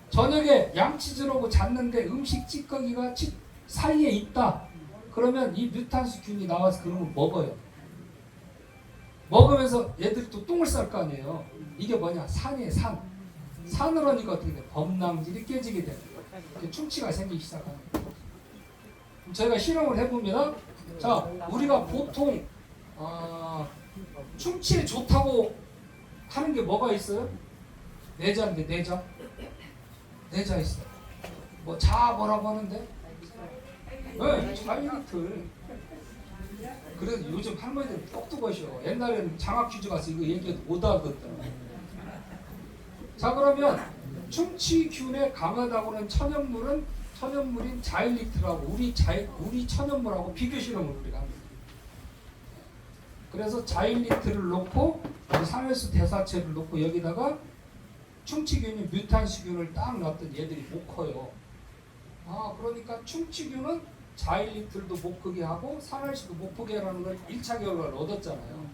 저녁에 양치질하고 잤는데 음식 찌꺼기가 사이에 있다. 그러면 이 뮤탄스 균이 나와서 그러면 먹어요. 먹으면서 얘들이 또 똥을 쌀 거 아니에요. 이게 뭐냐? 산이에요, 산. 산을 하니까 어떻게 돼? 범낭질이 깨지게 돼요. 충치가 생기기 시작하는 거예요. 저희가 실험을 해봅니다. 자, 우리가 보통 충치에 좋다고 하는 게 뭐가 있어요? 내자인데 내자. 내자 있어. 뭐 자 뭐라고 하는데? 네, 자유리틀. 그래서 요즘 할머니들 똑똑하셔. 옛날에는 장학 퀴즈 가서 이거 얘기해도 못 알아듣더라. 자, 그러면 충치균에 강하다고는 천연물인 자일리트라고 우리 천연물하고 비교 실험을 우리가 합니다. 그래서 자일리트를 놓고 산화수 대사체를 놓고 여기다가 충치균이 뮤탄스균을 딱 놨더니 얘들이 못 커요. 그러니까 충치균은 자일리트도 못 크게 하고 산화수도 못 크게 하라는 걸 1차 결과를 얻었잖아요.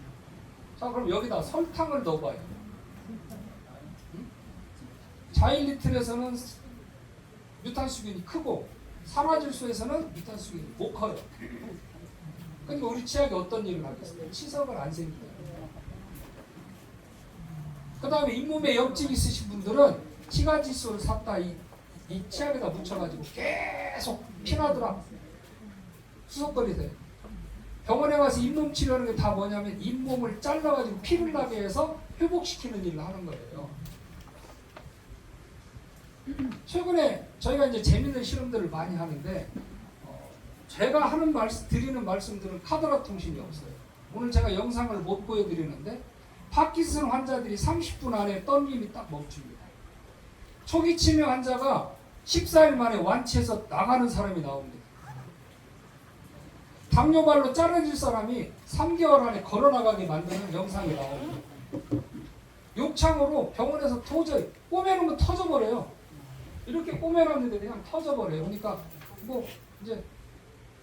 자, 그럼 여기다 설탕을 넣어봐요. 자일리틀에서는 뮤탄수균이 크고 산화질소에서는 뮤탄수균이 못 커요. 그러니까 우리 치약이 어떤 일을 하겠어요? 치석을 안 생기게. 그 다음에 잇몸에 염증 있으신 분들은 치가지소를 샀다 이 치약에다 묻혀가지고 계속 피나더라 수석거리세요. 병원에 가서 잇몸 치료하는 게 다 뭐냐면 잇몸을 잘라가지고 피를 나게 해서 회복시키는 일을 하는 거예요. 최근에 저희가 이제 재밌는 실험들을 많이 하는데 제가 드리는 말씀들은 카더라 통신이 없어요. 오늘 제가 영상을 못 보여드리는데 파킨슨 환자들이 30분 안에 떨림이 딱 멈춥니다. 초기 치매 환자가 14일 만에 완치해서 나가는 사람이 나옵니다. 당뇨발로 잘라질 사람이 3개월 안에 걸어나가게 만드는 영상이 나옵니다. 욕창으로 병원에서 도저히 꼬매놓으면 터져버려요. 이렇게 꼬매놨는데 그냥 터져버려요. 그러니까 뭐 이제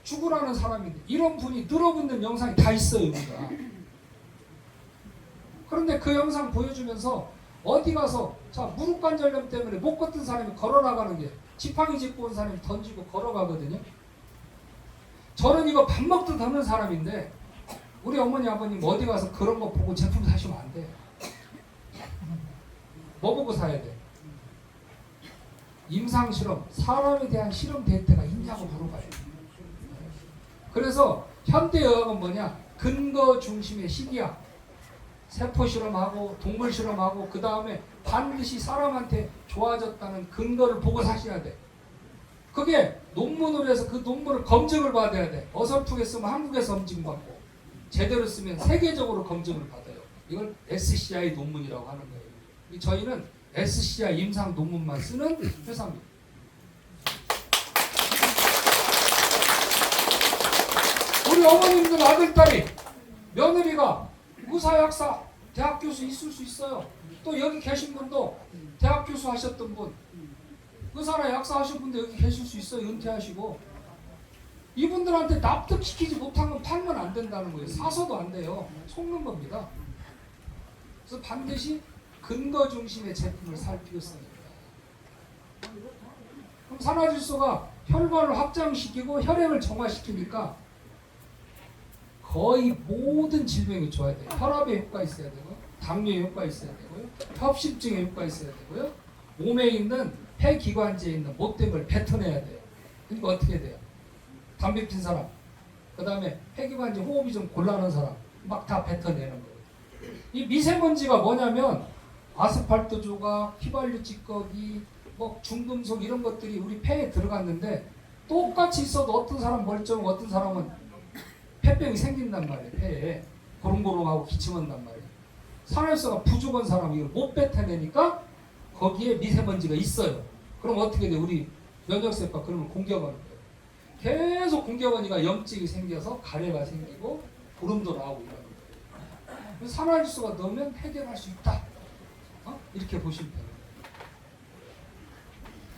죽으라는 사람인데 이런 분이 늘어붙는 영상이 다 있어요. 우리가. 그런데 그 영상 보여주면서 어디 가서 자 무릎 관절염 때문에 못 걷던 사람이 걸어나가는 게 지팡이 짚고 온 사람이 던지고 걸어가거든요. 저는 이거 밥 먹듯 하는 사람인데 우리 어머니 아버님 어디 가서 그런 거 보고 제품 사시면 안 돼요. 뭐 보고 사야 돼? 임상실험, 사람에 대한 실험 데이터가 있냐고 물어봐요. 그래서 현대의학은 뭐냐? 근거 중심의 시기야. 세포 실험하고 동물 실험하고 그 다음에 반드시 사람한테 좋아졌다는 근거를 보고 사셔야 돼. 그게 논문으로 해서 그 논문을 검증을 받아야 돼. 어설프게 쓰면 한국에서 검증받고 제대로 쓰면 세계적으로 검증을 받아요. 이걸 SCI 논문이라고 하는 거예요. 저희는 SCI 임상 논문만 쓰는 회사입니다. 우리 어머님들 아들, 딸이 며느리가 의사, 약사, 대학 교수 있을 수 있어요. 또 여기 계신 분도 대학 교수 하셨던 분, 의사나 약사 하신 분도 여기 계실 수 있어요. 은퇴하시고. 이분들한테 납득시키지 못한 건 팔면 안 된다는 거예요. 사서도 안 돼요. 속는 겁니다. 그래서 반드시 근거 중심의 제품을 살 필요성이 있다. 그럼 산화질소가 혈관을 확장시키고 혈액을 정화시키니까 거의 모든 질병이 좋아야 돼요. 혈압에 효과 있어야 되고요. 당뇨에 효과 있어야 되고요. 협심증에 효과 있어야 되고요. 몸에 있는 폐기관지에 있는 못된 걸 뱉어내야 돼요. 그러니까 어떻게 돼요? 담배 핀 사람, 그 다음에 폐기관지 호흡이 좀 곤란한 사람 막 다 뱉어내는 거예요. 이 미세먼지가 뭐냐면 아스팔트 조각, 휘발유 찌꺼기, 뭐 중금속 이런 것들이 우리 폐에 들어갔는데 똑같이 있어도 어떤 사람 멀쩡하고 어떤 사람은 폐병이 생긴단 말이에요. 폐에 고롱고롱하고 기침한단 말이에요. 산화질소가 부족한 사람이 이걸 못 뱉어내니까 거기에 미세먼지가 있어요. 그럼 어떻게 돼? 우리 면역세포가 그러면 공격하는 거예요. 계속 공격하니까 염증이 생겨서 가래가 생기고 보름도 나오고 이러는 거예요. 산화질소가 넣으면 해결할 수 있다. 이렇게 보시면 돼요.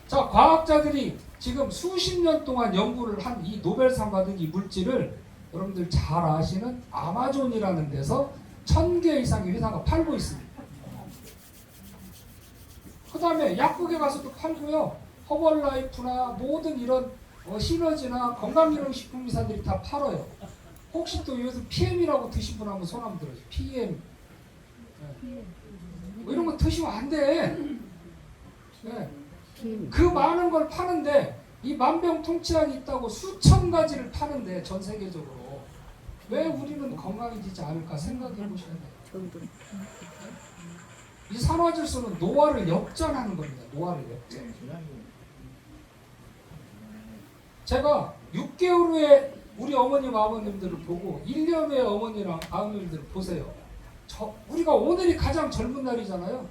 자, 과학자들이 지금 수십 년 동안 연구를 한 이 노벨상 받은 이 물질을 여러분들 잘 아시는 아마존이라는 데서 1000개 이상의 회사가 팔고 있습니다. 그 다음에 약국에 가서도 팔고요. 허벌라이프나 모든 이런 시너지나 건강기능식품회사들이 다 팔아요. 혹시 또 여기서 PM이라고 드신 분 한번 손 한번 들어주세요. PM. 네. 뭐 이런 거 드시면 안 돼. 네. 그 많은 걸 파는데 이 만병통치약이 있다고 수천 가지를 파는데 전 세계적으로 왜 우리는 건강해지지 않을까 생각해 보셔야 돼요. 이 산화질소는 노화를 역전하는 겁니다. 노화를 역전. 제가 6개월 후에 우리 어머님 아버님들을 보고 1년 후에 어머니랑 아버님들을 보세요. 우리가 오늘이 가장 젊은 날이잖아요.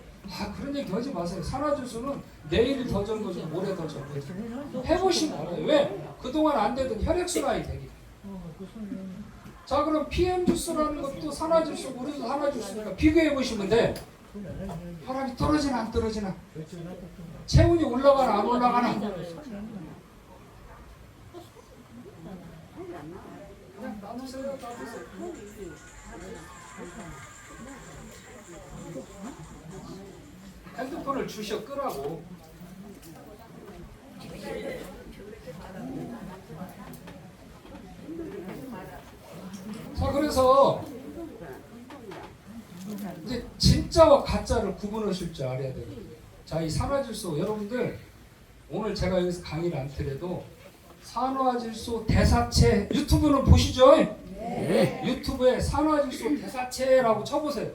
그런 얘기 하지 마세요. 산화질소는 내일 더 젊어지고 모레 더 젊어지고 해보시면 알아요. 왜? 그동안 안 되던 혈액순환이 되기. 자, 그럼 PM 주스라는 것도 산화질소, 우리도 산화질소니까 비교해 보시면 돼. 혈압이 떨어지나 안 떨어지나? 체온이 올라가나 안 올라가나? 그냥 놔두세요. 핸드폰을 주셔 끄라고. 자, 그래서 이제 진짜와 가짜를 구분하실 줄 알아야 돼요. 자, 이 산화질소 여러분들 오늘 제가 여기서 강의를 안 드려도 산화질소 대사체 유튜브는 보시죠? 네. 유튜브에 산화질소 대사체라고 쳐보세요.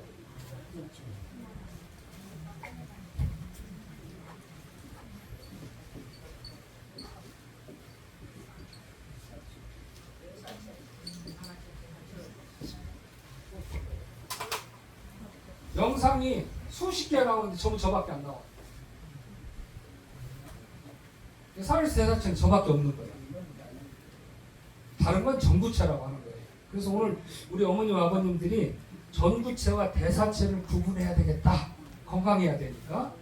영상이 수십 개 나오는데 전부 저밖에 안 나와. 산화질소 대사체는 저밖에 없는 거예요. 다른 건 전구체라고 하는 거예요. 그래서 오늘 우리 어머님 아버님들이 전구체와 대사체를 구분해야 되겠다. 건강해야 되니까.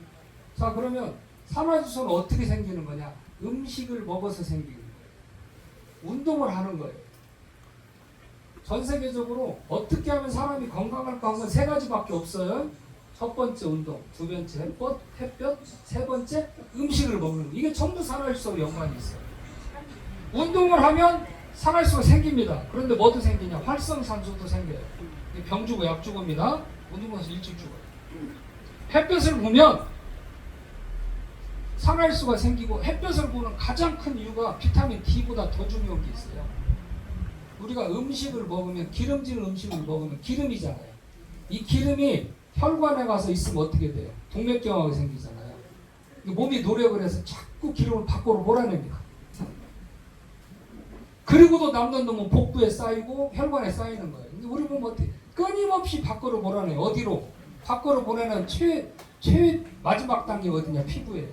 자, 그러면 산화질소는 어떻게 생기는 거냐? 음식을 먹어서 생기는 거예요. 운동을 하는 거예요. 전 세계적으로 어떻게 하면 사람이 건강할까 하면 세 가지밖에 없어요. 첫 번째 운동, 두 번째 햇볕, 세 번째 음식을 먹는 거. 이게 전부 산화질소와 연관이 있어요. 운동을 하면 산화질소가 생깁니다. 그런데 뭐도 생기냐? 활성산소도 생겨요. 병 주고 약 주고입니다. 운동해서 일찍 죽어요. 햇볕을 보면 산화질소가 생기고, 햇볕을 보는 가장 큰 이유가 비타민 D보다 더 중요한 게 있어요. 우리가 음식을 먹으면, 기름진 음식을 먹으면 기름이잖아요. 이 기름이 혈관에 가서 있으면 어떻게 돼요? 동맥경화가 생기잖아요. 몸이 노력을 해서 자꾸 기름을 밖으로 몰아냅니다. 그리고도 남는 놈은 복부에 쌓이고 혈관에 쌓이는 거예요. 근데 우리 몸은 어떻게? 끊임없이 밖으로 몰아내요. 어디로? 밖으로 보내는 최 마지막 단계가 어디냐? 피부예요.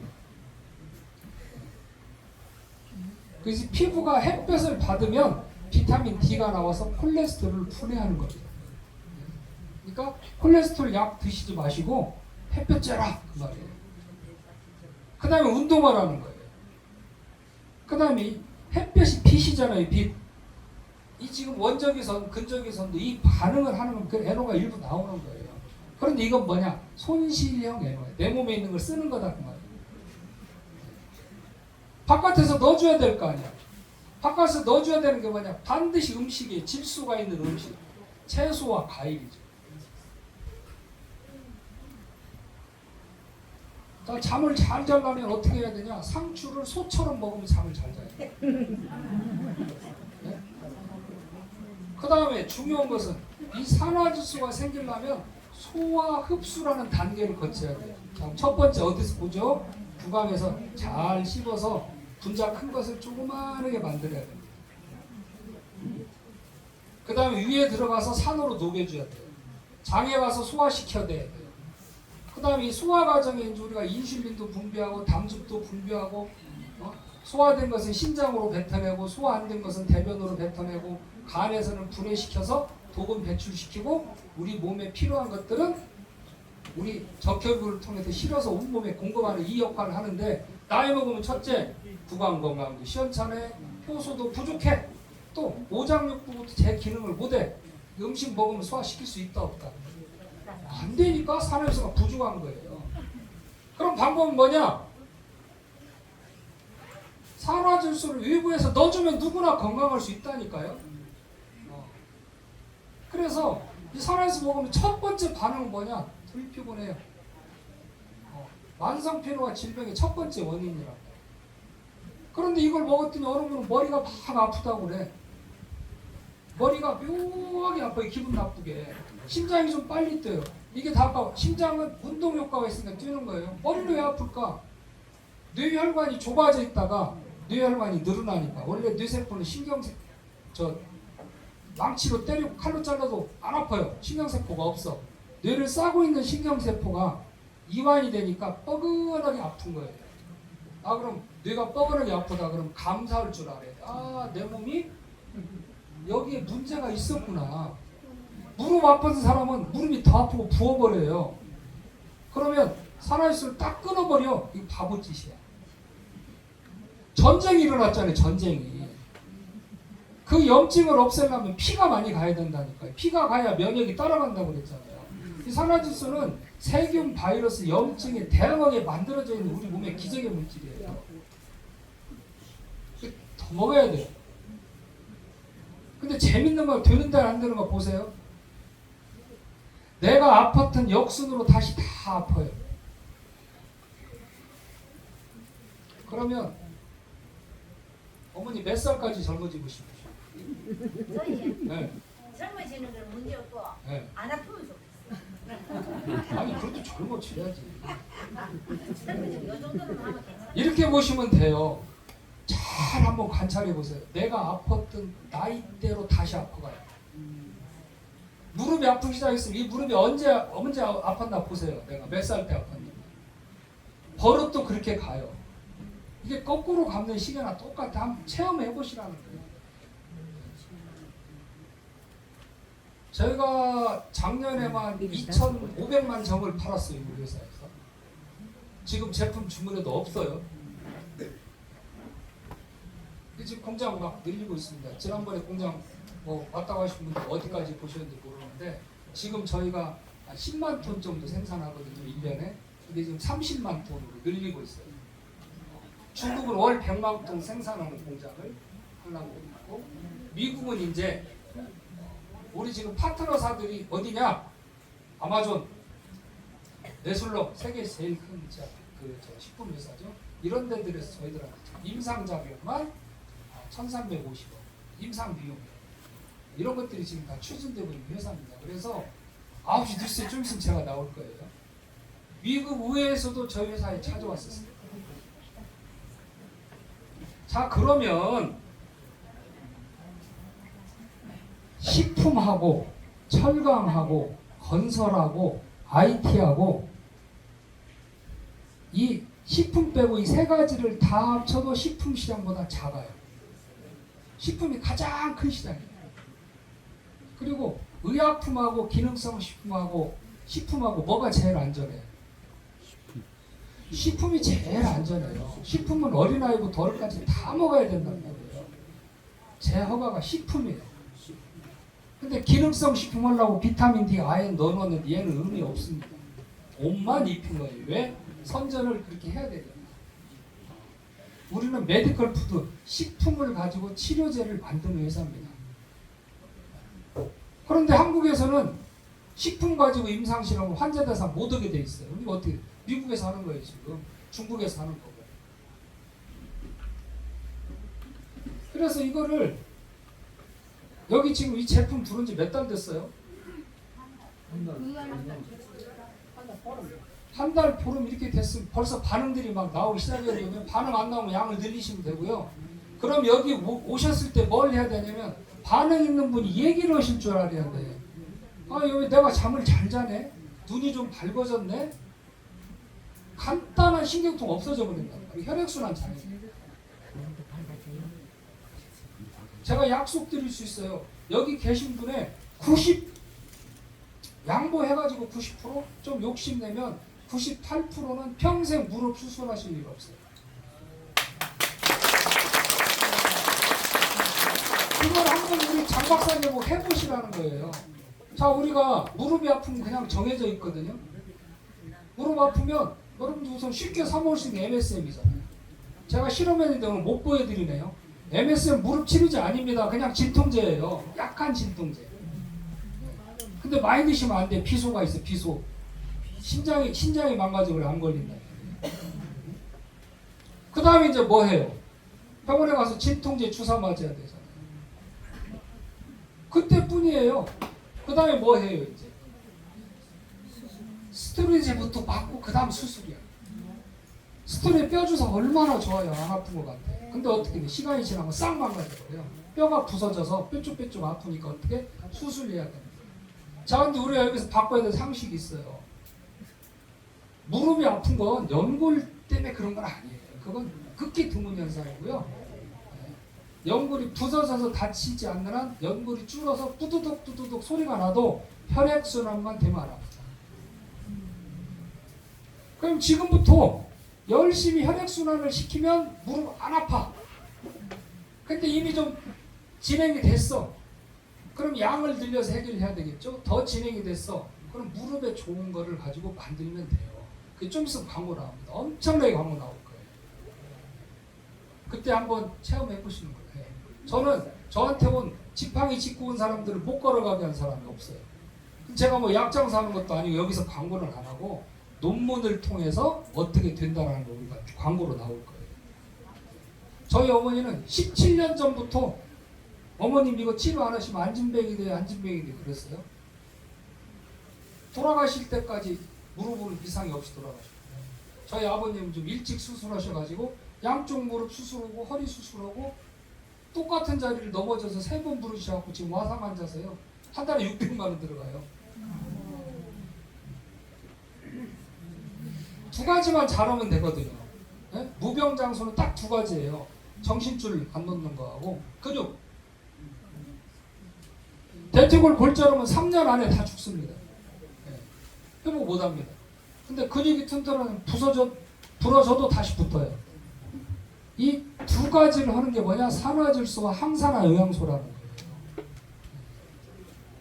그래서 피부가 햇볕을 받으면 비타민 D가 나와서 콜레스테롤을 분해하는 겁니다. 그러니까 콜레스테롤 약 드시지 마시고 햇볕 쬐라 그 말이에요. 그 다음에 운동을 하는 거예요. 그 다음에 햇볕이 빛이잖아요. 빛. 이 지금 원적외선, 근적외선도 이 반응을 하는 건 그 에너가 일부 나오는 거예요. 그런데 이건 뭐냐? 손실형 에너예요. 내 몸에 있는 걸 쓰는 거다 그 말이에요. 바깥에서 넣어줘야 될 거 아니야. 바깥에서 넣어줘야 되는 게 뭐냐? 반드시 음식에 질소가 있는 음식. 채소와 과일이죠. 자, 잠을 잘 자려면 어떻게 해야 되냐? 상추를 소처럼 먹으면 잠을 잘 자요. 네? 그 다음에 중요한 것은 이 산화질소가 생기려면 소화 흡수라는 단계를 거쳐야 돼요. 자, 첫 번째 어디서 보죠? 구강에서 잘 씹어서 분자 큰 것을 조그마하게 만들어야 됩니다. 그 다음에 위에 들어가서 산으로 녹여줘야 돼요. 장에 가서 소화시켜야 돼요. 그 다음에 이 소화 과정에 이제 우리가 인슐린도 분비하고 담즙도 분비하고, 소화된 것은 신장으로 뱉어내고, 소화 안 된 것은 대변으로 뱉어내고, 간에서는 분해시켜서 독은 배출시키고, 우리 몸에 필요한 것들은 우리 적혈구를 통해서 실어서 온몸에 공급하는 이 역할을 하는데 나이 먹으면 첫째 구강 건강도 시원찮아, 효소도 부족해, 또 오장육부도 제 기능을 못해. 음식 먹으면 소화시킬 수 있다 없다? 안 되니까 산화효소가 부족한 거예요. 그럼 방법은 뭐냐? 산화질소를 외부에서 넣어주면 누구나 건강할 수 있다니까요. 그래서 이 산화효소 먹으면 첫 번째 반응은 뭐냐? 덜 피곤해요. 만성 피로가 질병의 첫 번째 원인이라고. 그런데 이걸 먹었더니 어느 분은 머리가 막 아프다고 그래. 머리가 묘하게 아파요. 기분 나쁘게. 심장이 좀 빨리 뛰어요. 이게 다 아까 심장은 운동 효과가 있으니까 뛰는 거예요. 머리는 왜 아플까? 뇌혈관이 좁아져 있다가 뇌혈관이 늘어나니까. 원래 뇌세포는 망치로 때리고 칼로 잘라도 안 아파요. 신경세포가 없어. 뇌를 싸고 있는 신경세포가 이완이 되니까 뻐근하게 아픈 거예요. 아, 그럼 뇌가 뻐근하게 아프다 그러면 감사할 줄 알아야 돼. 아, 내 몸이 여기에 문제가 있었구나. 무릎 아픈 사람은 무릎이 더 아프고 부어버려요. 그러면 산화효소를 딱 끊어버려. 이거 바보짓이야. 전쟁이 일어났잖아요. 전쟁이. 그 염증을 없애려면 피가 많이 가야 된다니까요. 피가 가야 면역이 따라간다고 그랬잖아요. 이 산화질소는 세균, 바이러스, 염증에 대항하게 만들어져 있는 우리 몸의 기적의 물질이에요. 더 먹어야 돼요. 근데 재밌는 건 되는 데 안 되는 거 보세요. 내가 아팠던 역순으로 다시 다 아파요. 그러면 어머니 몇 살까지 젊어지고 싶으세요? 저희 네. 젊어지는 건 문제 없고 네. 안 아프면 좋겠어. 아니 그래도 젊어져야지. 젊어지면 요 정도는 하면 괜찮아. 이렇게 보시면 돼요. 잘 한번 관찰해 보세요. 내가 아팠던 나이대로 다시 아파가요. 무릎이 아프기 시작했으면 이 무릎이 언제 아팠나 보세요. 내가 몇 살 때 아팠는지. 버릇도 그렇게 가요. 이게 거꾸로 갚는 시계나 똑같아. 한번 체험해 보시라는 거예요. 저희가 작년에만 2,500만 정을 팔았어요. 우리 회사에서. 지금 제품 주문에도 없어요. 지금 공장 막 늘리고 있습니다. 지난번에 공장 왔다고 하신 분들 어디까지 보셨는지 모르는데 지금 저희가 10만 톤 정도 생산하거든요. 1년에. 근데 지금 30만 톤으로 늘리고 있어요. 중국은 월 100만 톤 생산하는 공장을 하려고 있고, 미국은 이제 우리 지금 파트너사들이 어디냐? 아마존, 네슬로, 세계에서 제일 큰 식품 회사죠. 이런 데들에서 저희들한테 임상 자격만 1,350원, 임상 비용 이런 것들이 지금 다 추진되고 있는 회사입니다. 그래서 9시 뉴스에 좀 있으면 제가 나올 거예요. 미국 의회에서도 저희 회사에 찾아왔었어요. 자, 그러면 식품하고 철강하고 건설하고 IT하고 이 식품 빼고 이 세 가지를 다 합쳐도 식품 시장보다 작아요. 식품이 가장 큰 시장이에요. 그리고 의약품하고 기능성 식품하고 뭐가 제일 안전해요? 식품이 제일 안전해요. 식품은 어린아이부터 어른까지 다 먹어야 된다는 거예요. 제 허가가 식품이에요. 근데 기능성 식품 하려고 비타민 D, 아연 넣어놓는데 얘는 의미 없습니다. 옷만 입힌 거예요. 왜? 선전을 그렇게 해야 되잖아요. 우리는 메디컬 푸드, 식품을 가지고 치료제를 만드는 회사입니다. 그런데 한국에서는 식품 가지고 임상실험 환자 대상 못 오게 돼 있어요. 우리가 어떻게 미국에서 하는 거예요 지금. 중국에서 하는 거고요. 그래서 이거를 여기 지금 이 제품 들어온 지 몇 달 됐어요? 한 달 보름 이렇게 됐으면 벌써 반응들이 막 나오기 시작했거든요. 반응 안 나오면 양을 늘리시면 되고요. 그럼 여기 오셨을 때 뭘 해야 되냐면 반응 있는 분이 얘기를 하실 줄 알아야 돼. 아, 여기 내가 잠을 잘 자네? 눈이 좀 밝아졌네? 간단한 신경통 없어져 버린다. 혈액순환 장애. 제가 약속 드릴 수 있어요. 여기 계신 분의 양보해가지고 90%좀 욕심내면 98%는 평생 무릎 수술하실 일 없어요. 그걸 한번 우리 장 박사님하고 해보시라는 거예요. 자, 우리가 무릎이 아프면 그냥 정해져 있거든요. 무릎 아프면 여러분들 우선 쉽게 사먹을 수 있는 MSM이잖아요. 제가 실험했는데 오늘 못 보여드리네요. MSM 무릎 치료제 아닙니다. 그냥 진통제예요. 약한 진통제. 근데 많이 드시면 안 돼. 비소가 있어. 비소. 신장이 망가지고 안 걸린다. 그 다음에 이제 뭐 해요? 병원에 가서 진통제 주사 맞아야 되잖아요. 그때뿐이에요. 그 다음에 뭐 해요 이제? 스테로이드제부터 맞고 그 다음 수술이야. 스테로이드 뼈 주사 얼마나 좋아요. 안 아픈 것 같아. 근데 어떻게 돼? 시간이 지나면 싹 망가져버려요. 뼈가 부서져서 뾰족뾰족 아프니까 어떻게? 수술해야 됩니다. 자, 근데 우리가 여기서 바꿔야 될 상식이 있어요. 무릎이 아픈 건 연골 때문에 그런 건 아니에요. 그건 극히 드문 현상이고요. 연골이 부서져서 다치지 않는 한 연골이 줄어서 뿌두둑 뿌두둑 소리가 나도 혈액순환만 되면 안 아프다. 그럼 지금부터 열심히 혈액순환을 시키면 무릎 안 아파. 근데 이미 좀 진행이 됐어. 그럼 양을 들여서 해결해야 되겠죠. 더 진행이 됐어. 그럼 무릎에 좋은 거를 가지고 만들면 돼요. 그게 좀 있으면 광고 나옵니다. 엄청나게 광고 나올 거예요. 그때 한번 체험해 보시는 거예요. 저는 저한테 온 지팡이 짚고 온 사람들을 못 걸어가게 한 사람이 없어요. 제가 뭐 약장 사는 것도 아니고 여기서 광고를 안 하고 논문을 통해서 어떻게 된다는 거 우리가 광고로 나올 거예요. 저희 어머니는 17년 전부터 어머님 이거 치료 안 하시면 안진뱅이 돼요, 안진뱅이 돼요 그랬어요. 돌아가실 때까지 무릎은 이상이 없이 돌아가셨어요. 저희 아버님 좀 일찍 수술하셔가지고 양쪽 무릎 수술하고 허리 수술하고 똑같은 자리를 넘어져서 3번 부르셔갖고 지금 와상 앉아서요. 한 달에 600만 원 들어가요. 두 가지만 잘하면 되거든요. 네? 무병장수는 딱 두 가지예요. 정신줄 안 놓는 거하고 근육. 대퇴골 골절하면 3년 안에 다 죽습니다. 네. 회복 못합니다. 근데 근육이 튼튼하면 부러져도 다시 붙어요. 이 두 가지를 하는 게 뭐냐? 산화질소와 항산화 영양소라는 거예요.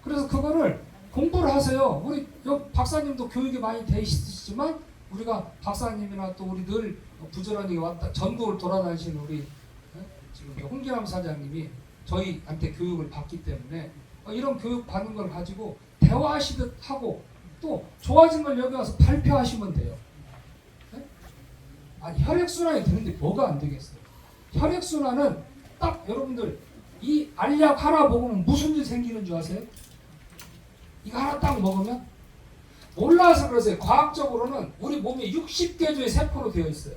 그래서 그거를 공부를 하세요. 우리 박사님도 교육이 많이 돼 있으시지만 우리가 박사님이나 또 우리 늘 부지런히 왔다 전국을 돌아다니시는 우리 지금 홍기남 사장님이 저희한테 교육을 받기 때문에 이런 교육 받는 걸 가지고 대화하시듯 하고 또 좋아진 걸 여기 와서 발표하시면 돼요. 네? 아니 혈액순환이 되는데 뭐가 안 되겠어요? 혈액순환은 딱 여러분들 이 알약 하나 먹으면 무슨 일 생기는 줄 아세요? 이거 하나 딱 먹으면 몰라서 그러세요. 과학적으로는 우리 몸에 60개조의 세포로 되어 있어요.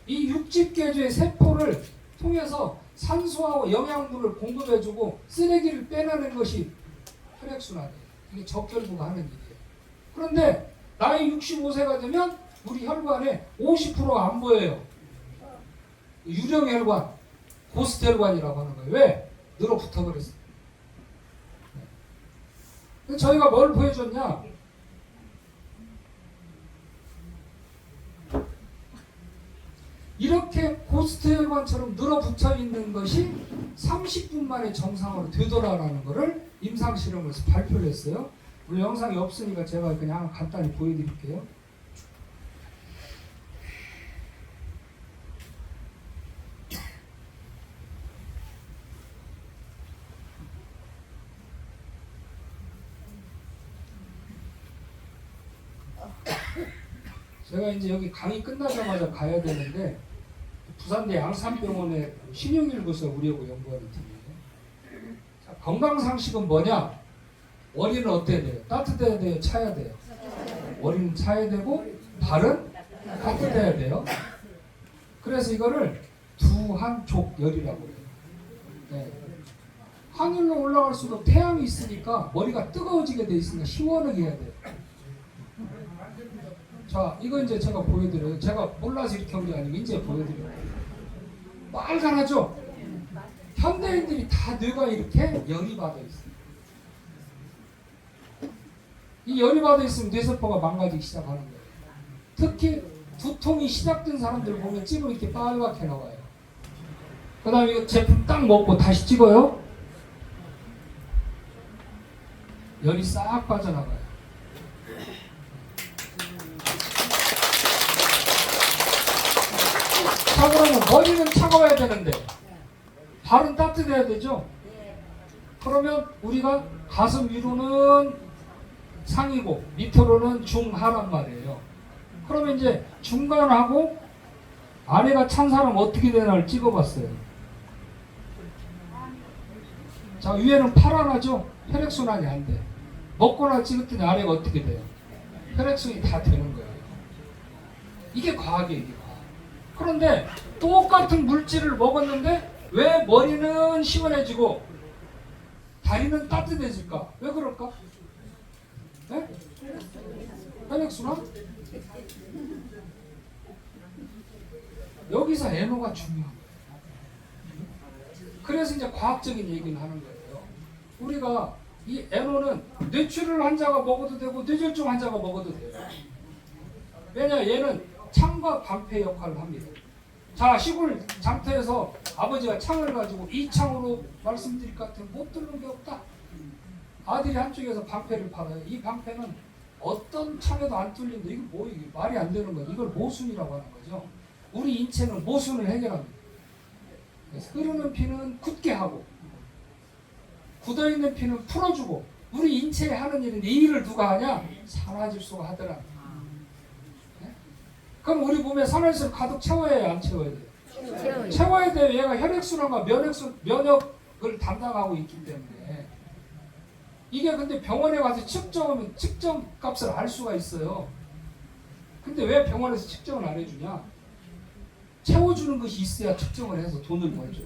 이 60개조의 세포를 통해서 산소와 영양분을 공급해주고 쓰레기를 빼내는 것이 혈액순환이에요. 이게 적혈구가 하는 일이에요. 그런데 나이 65세가 되면 우리 혈관에 50%가 안 보여요. 유령혈관, 고스트혈관이라고 하는 거예요. 왜? 늘어붙어 버렸어요. 저희가 뭘 보여줬냐? 이렇게 고스트혈관처럼 늘어붙어 있는 것이 30분 만에 정상으로 되돌아가는 것을 임상실험에서 발표를 했어요. 우리 영상이 없으니까 제가 그냥 간단히 보여드릴게요. 제가 이제 여기 강의 끝나자마자 가야 되는데 부산대 양산병원의 신용일 교수가 우리하고 연구하는 팀이에요. 자, 건강상식은 뭐냐? 월이는 어때야 돼요? 따뜻해야 돼요? 차야 돼요? 월이는 차야 되고 발은 따뜻해야 돼요. 그래서 이거를 두한족열이라고 해요. 네. 하늘로 올라갈수록 태양이 있으니까 머리가 뜨거워지게 돼 있으니까 시원하게 해야 돼요. 자, 이거 이제 제가 보여드려요. 제가 몰라서 이렇게 한 게 아니고 이제 보여드려요. 빨간하죠? 현대인들이 다 뇌가 이렇게 열이 받아 있어요. 이 열이 받아 있으면 뇌세포가 망가지기 시작하는 거예요. 특히 두통이 시작된 사람들 보면 찝으면 이렇게 빨갛게 나와요. 그 다음에 이거 제품 딱 먹고 다시 찍어요. 열이 싹 빠져나가요. 자, 그러면 머리는 차가워야 되는데 발은 따뜻해야 되죠. 그러면 우리가 가슴 위로는 상이고 밑으로는 중하란 말이에요. 그러면 이제 중간하고 아래가 찬 사람 어떻게 되나를 찍어봤어요. 자, 위에는 파란하죠. 혈액순환이 안 돼. 먹거나 찍었더니 아래가 어떻게 돼요? 혈액순환이 다 되는 거예요. 이게 과학이에요. 이게 과학. 그런데 똑같은 물질을 먹었는데 왜 머리는 시원해지고 다리는 따뜻해질까? 왜 그럴까? 네? 혈액순환? 여기서 에너가 중요한 거예요. 그래서 이제 과학적인 얘기를 하는 거예요. 우리가 이 에너는 뇌출혈 환자가 먹어도 되고 뇌졸중 환자가 먹어도 돼요. 왜냐, 얘는 창과 방패 역할을 합니다. 자, 시골 장터에서 아버지가 창을 가지고 이 창으로 말씀드릴 것 같으면 못 뚫는 게 없다. 아들이 한쪽에서 방패를 팔아요. 이 방패는 어떤 창에도 안 뚫린다. 이게 뭐, 이게 말이 안 되는 거예요. 이걸 모순이라고 하는 거죠. 우리 인체는 모순을 해결합니다. 그래서 흐르는 피는 굳게 하고 굳어있는 피는 풀어주고, 우리 인체에 하는 일인데 이 일을 누가 하냐? 산화질소가 하더라. 네? 그럼 우리 몸에 산화질소를 가득 채워야 해요, 안 채워야 돼요? 채워야 돼요. 얘가 혈액순환과 면역을 담당하고 있기 때문에. 이게 근데 병원에 가서 측정하면 측정값을 알 수가 있어요. 근데 왜 병원에서 측정을 안 해주냐? 채워주는 것이 있어야 측정을 해서 돈을 벌죠.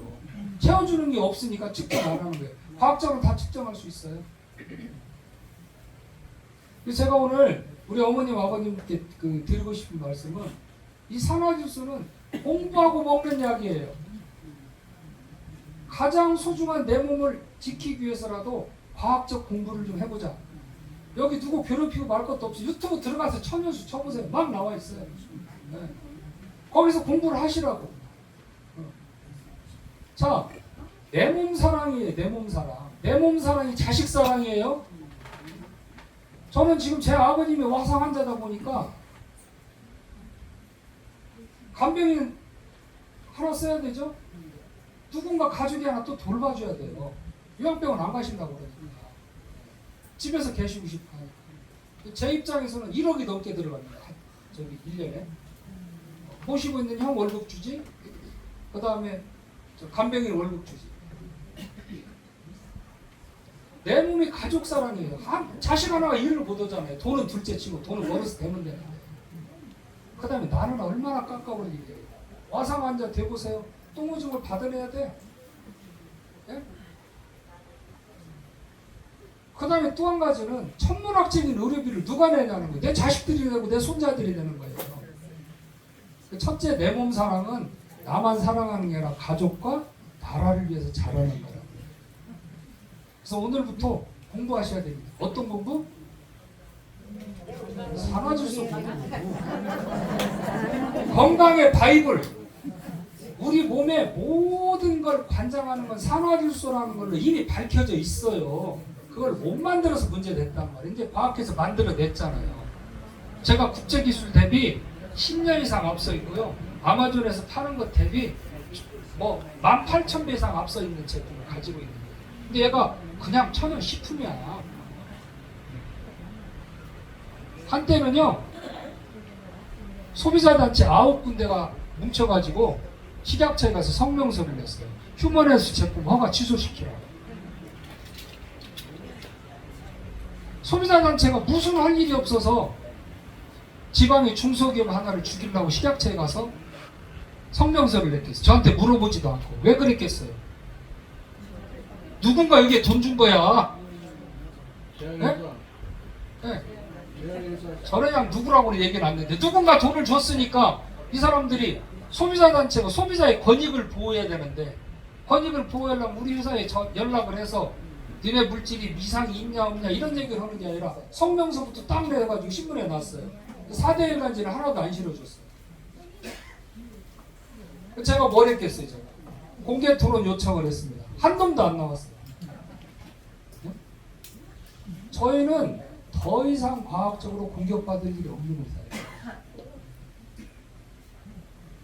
채워주는 게 없으니까 측정 안 하는 거예요. 과학적으로 다 측정할 수 있어요. 그래서 제가 오늘 우리 어머님 아버님께 드리고 싶은 말씀은, 이 산화질소는 공부하고 먹는 약이에요. 가장 소중한 내 몸을 지키기 위해서라도 과학적 공부를 좀 해보자. 여기 누구 괴롭히고 말 것도 없이 유튜브 들어가서 천연수 쳐보세요. 막 나와 있어요. 네. 거기서 공부를 하시라고. 자, 내 몸 사랑이에요. 내 몸 사랑. 내 몸 사랑이 자식 사랑이에요. 저는 지금 제 아버님이 화상 환자다 보니까 간병인 하나 써야 되죠. 누군가 가족이 하나 또 돌봐줘야 돼요. 요양병원 안 가신다고 그러니까 집에서 계시고 싶어요. 제 입장에서는 1억이 넘게 들어갑니다. 저기 1년에. 모시고 있는 형 월급 주지, 그 다음에 간병인 월급 주지. 내 몸이 가족 사랑이에요. 자식 하나가 일을 못 하잖아요. 돈은 둘째 치고 돈을 벌어서 되면 되는데. 그 다음에 나는 얼마나 깜깜을 일이에요. 화상 환자 대보세요. 똥오줌을 받아내야 돼. 네? 그 다음에 또 한 가지는 천문학적인 의료비를 누가 내냐는 거예요. 내 자식들이 내고 내 손자들이 내는 거예요. 첫째, 내 몸 사랑은 나만 사랑하는 게 아니라 가족과 나라를 위해서 잘하는 거라고요. 그래서 오늘부터 공부하셔야 됩니다. 어떤 공부? 산화질소 공부. 건강의 바이블. 우리 몸의 모든 걸 관장하는 건 산화질소라는 걸로 이미 밝혀져 있어요. 그걸 못 만들어서 문제됐단 말이에요. 이제 과학에서 만들어냈잖아요. 제가 국제기술 대비 10년 이상 앞서 있고요. 아마존에서 파는 것 대비 뭐 18,000배 이상 앞서 있는 제품을 가지고 있는 거예요. 근데 얘가 그냥 천연 식품이야. 한때는요, 소비자단체 9군데가 뭉쳐가지고 식약처에 가서 성명서를 냈어요. 휴먼헬스 제품 허가 취소시키라고. 소비자단체가 무슨 할 일이 없어서 지방의 중소기업 하나를 죽이려고 식약처에 가서 성명서를 냈겠어요. 저한테 물어보지도 않고. 왜 그랬겠어요? 누군가 여기에 돈 준 거야. 네? 네. 저래야 누구라고는 얘기는 안 했는데, 누군가 돈을 줬으니까 이 사람들이, 소비자단체가 소비자의 권익을 보호해야 되는데, 권익을 보호하려면 우리 회사에 연락을 해서 니네 물질이 이상이 있냐 없냐 이런 얘기를 하는 게 아니라 성명서부터 딱 내가지고 신문에 놨어요. 4대 1간지는 하나도 안 실어줬어요. 제가 뭘 했겠어요. 제가 공개 토론 요청을 했습니다. 한 놈도 안 나왔어요. 네? 저희는 더 이상 과학적으로 공격받을 일이 없는 의사예요.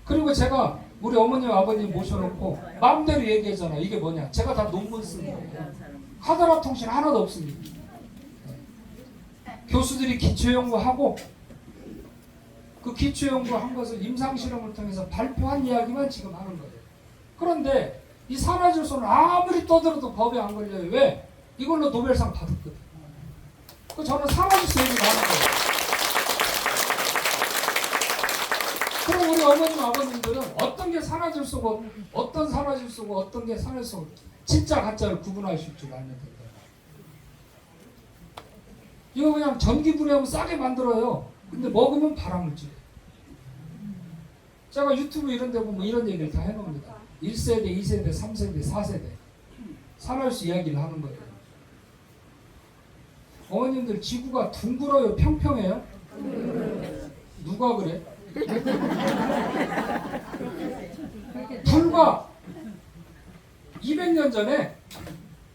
그리고 제가 우리 어머님 아버님 모셔놓고 마음대로 얘기하잖아요. 이게 뭐냐, 제가 다 논문 쓴 거예요. 카더라 통신 하나도 없습니다. 교수들이 기초연구하고 그 기초연구한 것을 임상실험을 통해서 발표한 이야기만 지금 하는 거예요. 그런데 이 산화질소는 아무리 떠들어도 법에 안 걸려요. 왜? 이걸로 노벨상 받았거든. 그 저는 산화질소 얘기를 하는 거예요. 그럼 우리 어머님 아버님들은 어떤 게 산화질소고 어떤 산화질소고 어떤 게 산화질소고 진짜 가짜를 구분하실 줄 알면 된다. 이거 그냥 전기 분해하면 싸게 만들어요. 근데 먹으면 발암물질. 제가 유튜브 이런 데 보면 이런 얘기를 다 해놓습니다. 1세대, 2세대, 3세대, 4세대 산화질소 이야기를 하는 거예요. 어머님들 지구가 둥글어요? 평평해요? 누가 그래? 불과 200년 전에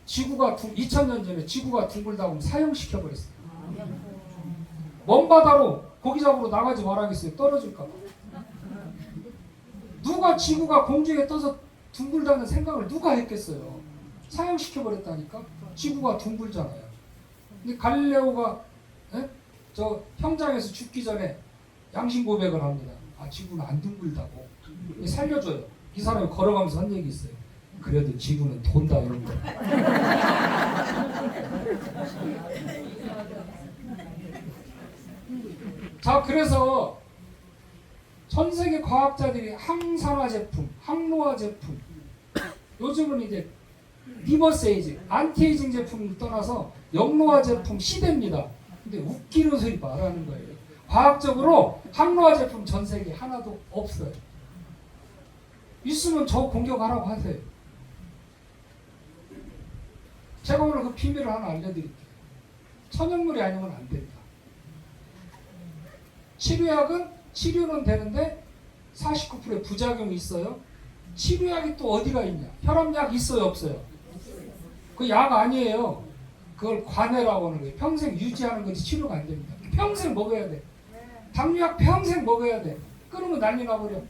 지구가 2000년 전에 지구가 둥글다고 사형시켜 버렸어요. 먼 바다로 고기 잡으러 나가지 말아야겠어요. 떨어질까 봐. 누가 지구가 공중에 떠서 둥글다는 생각을 누가 했겠어요. 사형시켜 버렸다니까. 지구가 둥글잖아요. 근데 갈릴레오가 저 형장에서 죽기 전에 양심 고백을 합니다. 아, 지구는 안 둥글다고. 살려줘요. 이 사람이 걸어가면서 한 얘기 있어요. 그래도 지구는 돈다 이런 거. 자, 그래서 전 세계 과학자들이 항산화 제품, 항노화 제품, 요즘은 이제 리버스 에이징, 안티에이징 제품을 떠나서 영노화 제품 시대입니다. 근데 웃기는 소리 말하는 거예요. 과학적으로 항노화 제품 전 세계 하나도 없어요. 있으면 저 공격하라고 하세요. 제가 오늘 그 비밀을 하나 알려드릴게요. 천연물이 아니면 안 된다. 치료약은 치료는 되는데 49%의 부작용이 있어요. 치료약이 또 어디가 있냐? 혈압약 있어요, 없어요? 그 약 아니에요. 그걸 관해라고 하는 거예요. 평생 유지하는 거지 치료가 안 됩니다. 평생 먹어야 돼. 당뇨약 평생 먹어야 돼. 끊으면 난리 나버려.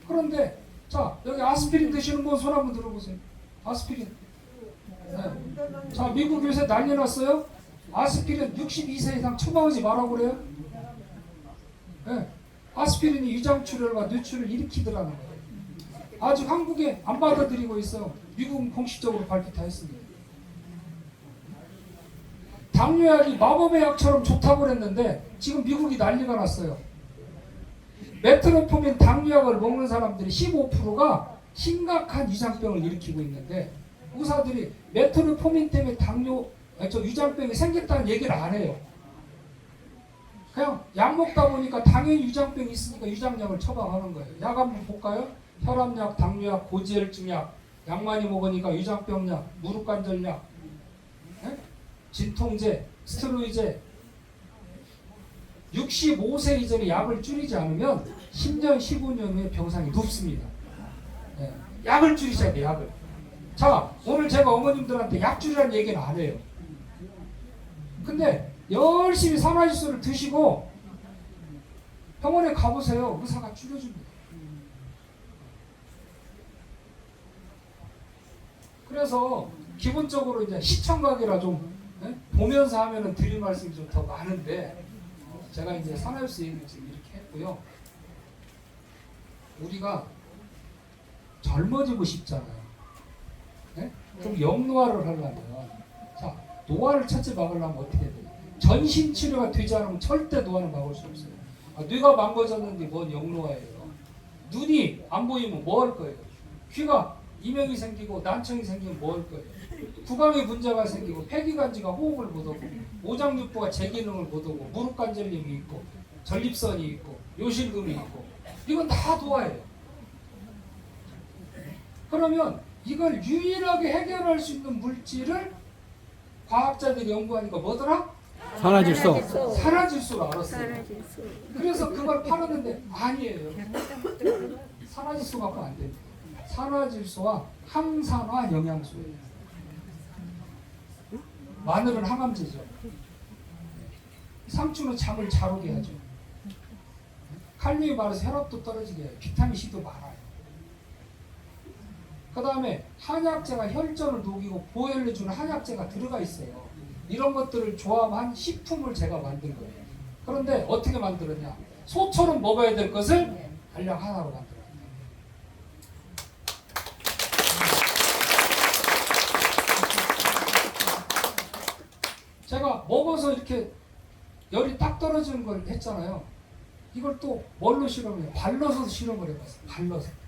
그런데 자, 여기 아스피린 드시는 분 손 한번 들어보세요. 아스피린. 네. 자, 미국 요새 난리 났어요. 아스피린 62세 이상 처방하지 말라고 그래요. 네. 아스피린이 위장출혈과 뇌출을 일으키더라는 거예요. 아직 한국에 안 받아들이고 있어. 미국은 공식적으로 발표 다 했습니다. 당뇨약이 마법의 약처럼 좋다고 그랬는데 지금 미국이 난리가 났어요. 메트로포민 당뇨약을 먹는 사람들이 15%가 심각한 위장병을 일으키고 있는데 의사들이 메트로포민 때문에 위장병이 생겼다는 얘기를 안 해요. 그냥 약 먹다 보니까 당연히 위장병이 있으니까 위장약을 처방하는 거예요. 약 한번 볼까요? 혈압약, 당뇨약, 고지혈증약, 약 많이 먹으니까 위장병약, 무릎관절약, 진통제, 스테로이드. 65세 이전에 약을 줄이지 않으면 10년, 15년 후에 병상이 눕습니다. 약을 줄이셔야 돼요, 약을. 자, 오늘 제가 어머님들한테 약 줄이라는 얘기는 안 해요. 근데 열심히 산화질소를 드시고 병원에 가보세요. 의사가 줄여줍니다. 그래서 기본적으로 이제 시청각이라 좀 보면서 하면은 드릴 말씀이 좀 더 많은데 제가 이제 산화질소 얘기를 지금 이렇게 했고요. 우리가 젊어지고 싶잖아요. 네? 좀 영노화를 하려면 자, 노화를 첫째 막으려면 어떻게 해야 돼요? 전신 치료가 되지 않으면 절대 노화는 막을 수 없어요. 뇌가 망가졌는데 뭔 영노화예요. 눈이 안 보이면 뭐 할 거예요? 귀가 이명이 생기고 난청이 생기면 뭐 할 거예요? 구강에 문제가 생기고 폐기관지가 호흡을 못하고 오장육부가 제기능을 못하고 무릎관절염이 있고 전립선이 있고 요실금이 있고 이건 다 노화예요. 그러면 이걸 유일하게 해결할 수 있는 물질을 과학자들이 연구하니까 뭐더라? 산화질소. 산화질소로 알았어요. 산화질소. 그래서 그걸 팔았는데 아니에요. 산화질소 갖고 안 됩니다. 산화질소와 항산화 영양소예요. 마늘은 항암제죠. 상추는 잠을 잘 오게 하죠. 칼륨이 많아서 혈압도 떨어지게 해요. 비타민 C도 많아요. 그 다음에 한약재가 혈전을 녹이고 보혈을 주는 한약재가 들어가 있어요. 이런 것들을 조합한 식품을 제가 만든 거예요. 그런데 어떻게 만들었냐? 소처럼 먹어야 될 것을 알약 하나로 만들었어요. 제가 먹어서 이렇게 열이 딱 떨어지는 걸 했잖아요. 이걸 또 뭘로 실험해요? 발라서 실험을 해봤어요. 발라서.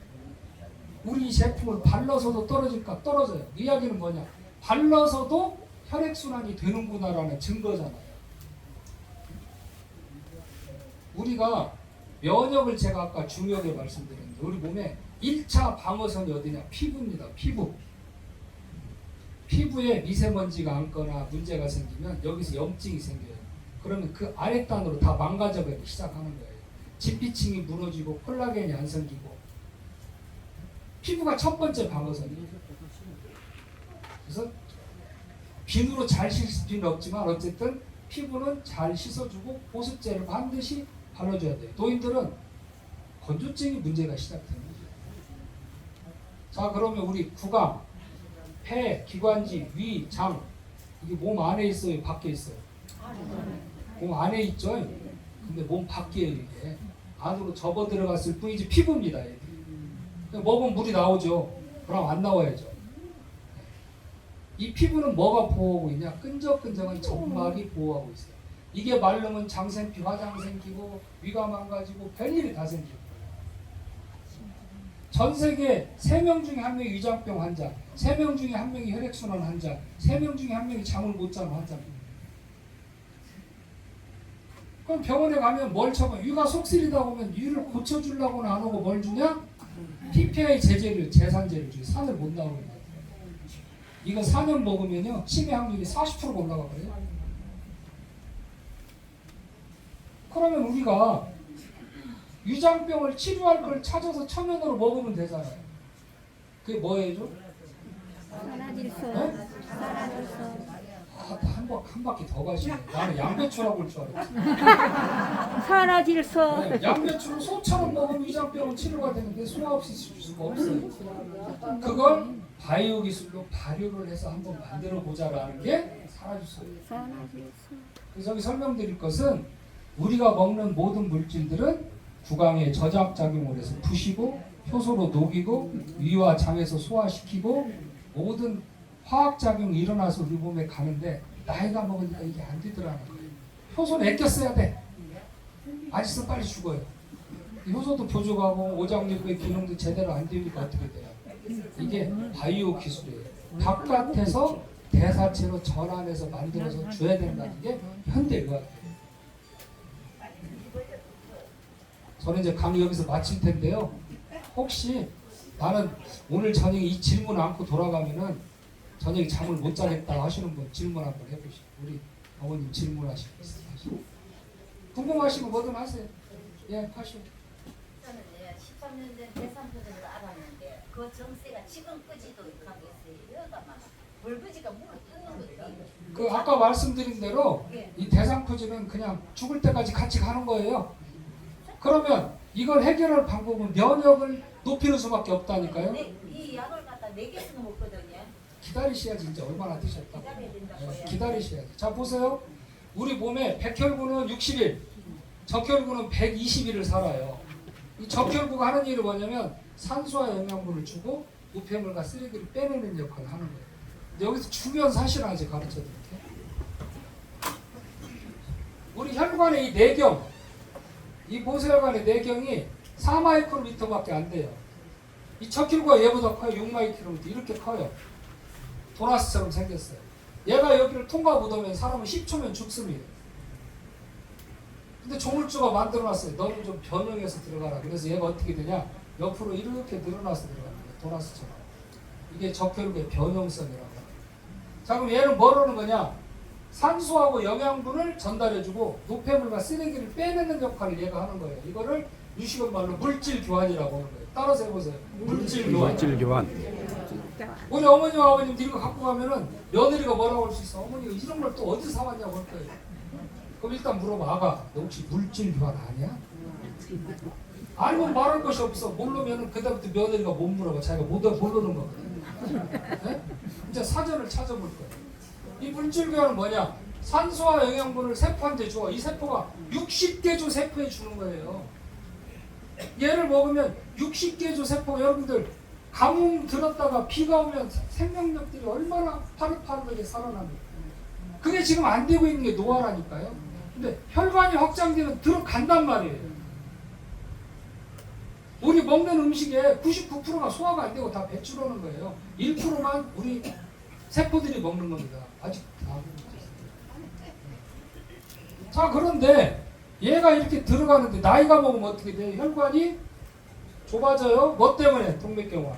우리 이 제품을 발라서도 떨어질까? 떨어져요. 이야기는 뭐냐? 발라서도 혈액순환이 되는구나라는 증거잖아요. 우리가 면역을 제가 아까 중요하게 말씀드렸는데 우리 몸에 1차 방어선이 어디냐? 피부입니다. 피부. 피부에 미세먼지가 앉거나 문제가 생기면 여기서 염증이 생겨요. 그러면 그 아랫단으로 다 망가져가기 시작하는 거예요. 진피층이 무너지고 콜라겐이 안 생기고 피부가 첫 번째 방어선이에요. 그래서 비누로 잘 씻을 필요는 없지만 어쨌든 피부는 잘 씻어주고 보습제를 반드시 발라줘야 돼요. 노인들은 건조증이 문제가 시작되는 거죠. 자, 그러면 우리 구강, 폐, 기관지, 위, 장 이게 몸 안에 있어요? 밖에 있어요? 몸 안에 있죠? 근데 몸 밖이에요. 이게 안으로 접어 들어갔을 뿐이지 피부입니다. 얘들이. 먹으면 물이 나오죠. 그럼 안 나와야죠. 이 피부는 뭐가 보호하고 있냐? 끈적끈적한 점막이 보호하고 있어요. 이게 마르면 장생피, 화장 생기고 위가 망가지고 별일이 다 생기고. 전 세계 3명 중에 1명이 위장병 환자, 3명 중에 1명이 혈액순환 환자, 3명 중에 1명이 잠을 못 자는 환자입니다. 그럼 병원에 가면 뭘 쳐봐? 위가 속쓰리다 보면 위를 고쳐주려고는 안 오고 뭘 주냐? PPI 제제를, 제산제를 주고 산을 못 나오는 거예요. 이거 4년 먹으면요 치매 확률이 40%가 올라가 버려요. 그러면 우리가 위장병을 치료할 걸 찾아서 천연으로 먹으면 되잖아요. 그게 뭐예요? 산화질소. 네? 산화질소. 한 바퀴 더 가시네. 나는 양배추라고 할 줄 알았지. 산화질소. 네, 양배추를 소처럼 먹으면 위장병은 치료가 되는데 소화 없이 쓸 수가 없어요. 그걸 바이오 기술로 발효를 해서 한번 만들어 보자라는 게 산화질소예요. 산화질소. 그래서 여기 설명드릴 것은 우리가 먹는 모든 물질들은 구강에 저작작용을 해서 부시고 효소로 녹이고 위와 장에서 소화시키고 모든 화학작용이 일어나서 우리 몸에 가는데 나이가 먹으니까 이게 안 되더라는 거예요. 효소는 아껴 써야 돼. 안 있으면 빨리 죽어요. 효소도 부족하고 오장육부의 기능도 제대로 안 되니까 어떻게 돼요? 이게 바이오 기술이에요. 바깥에서 대사체로 전환해서 만들어서 줘야 된다는 게 현대의학이에요. 저는 이제 강의 여기서 마칠 텐데요. 혹시 나는 오늘 저녁에 이 질문 안고 돌아가면은 저녁에 잠을 못 자겠다 하시는 분 질문 한번 해보시죠. 우리 어머님 질문하시고 있어요. 궁금하시면 뭐든 하세요. 예, 하시오. 저는 13년 된 대산표들을 알았는데 그 정세가 지금까지도 가고 있어요. 여기가 막 벌거지가 물을 뜯는 것도 그 아까 말씀드린 대로 예. 이 대상포진은 그냥 죽을 때까지 같이 가는 거예요. 그러면 이걸 해결할 방법은 면역을 높이는 수밖에 없다니까요. 이 약을 갖다 4개씩 먹거든요. 기다리셔야지. 이제 얼마나 드셨다. 기다려야 된다고요. 네, 기다리셔야지. 자, 보세요. 우리 몸에 백혈구는 60일, 적혈구는 120일을 살아요. 이 적혈구가 하는 일이 뭐냐면 산소와 영양분을 주고 우폐물과 쓰레기를 빼내는 역할을 하는 거예요. 근데 여기서 중요한 사실을 하나 가르쳐 드릴게요. 우리 혈관의 이 내경, 이 보세혈관의 내경이 4마이크로미터밖에 안 돼요. 이 적혈구가 얘보다 커요. 6마이크로미터. 이렇게 커요. 도나스처럼 생겼어요. 얘가 여기를 통과 못하면 사람은 10초면 죽습니다. 근데 조물주가 만들어놨어요. 너는 좀 변형해서 들어가라. 그래서 얘가 어떻게 되냐? 옆으로 이렇게 늘어나서 들어갑니다. 도나스처럼. 이게 적혈구의 변형성이라고 합니다. 자, 그럼 얘는 뭐라는 거냐? 산소하고 영양분을 전달해주고 노폐물과 쓰레기를 빼내는 역할을 얘가 하는 거예요. 이거를 유식은 말로 물질 교환이라고 하는 거예요. 따라서 해보세요. 물질 교환. 물질 교환. 우리 어머님 아버님 이거 갖고 가면은 며느리가 뭐라고 할 수 있어? 어머니가 이런 걸 또 어디서 사왔냐고 할 거예요. 그럼 일단 물어봐. 아가, 너 혹시 물질 교환 아니야? 알면 말할 것이 없어. 모르면은 그다음부터 며느리가 못 물어봐. 자기가 모르는 거거든. 네? 이제 사전을 찾아볼 거예요. 이 물질 교환은 뭐냐? 산소와 영양분을 세포한테 줘. 이 세포가 60개조 세포에 주는 거예요. 얘를 먹으면 60개조 세포가 여러분들 가뭄 들었다가 비가 오면 생명력들이 얼마나 파릇파릇하게 살아납니까? 그게 지금 안 되고 있는 게 노화라니까요. 근데 혈관이 확장되면 들어간단 말이에요. 우리 먹는 음식에 99%가 소화가 안 되고 다 배출하는 거예요. 1%만 우리 세포들이 먹는 겁니다. 아직 다. 자, 그런데 얘가 이렇게 들어가는데 나이가 먹으면 어떻게 돼요? 혈관이 좁아져요. 뭐 때문에? 동맥경화.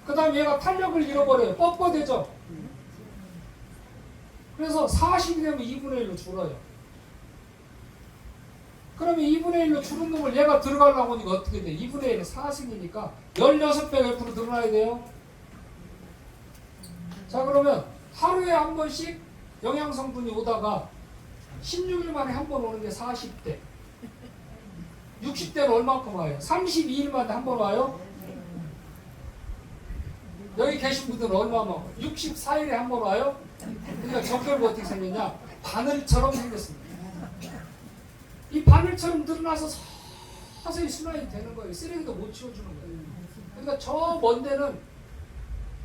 그 다음 얘가 탄력을 잃어버려요. 뻣뻣해져. 그래서 40이 되면 2분의 1로 줄어요. 그러면 2분의 1로 줄은 놈을 얘가 들어가려고 하니까 어떻게 돼? 2분의 1은 4승이니까 16배 옆으로 늘어나야 돼요. 자, 그러면 하루에 한 번씩 영양성분이 오다가 16일 만에 한 번 오는 게 40대. 60대는 얼마큼 와요? 32일 만에 한 번 와요? 여기 계신 분들은 얼마만 64일에 한 번 와요? 그러니까 적혈구 어떻게 생겼냐? 바늘처럼 생겼습니다. 이 바늘처럼 늘어나서 서서히 순환이 되는 거예요. 쓰레기도 못 치워주는 거예요. 그러니까 저 먼 데는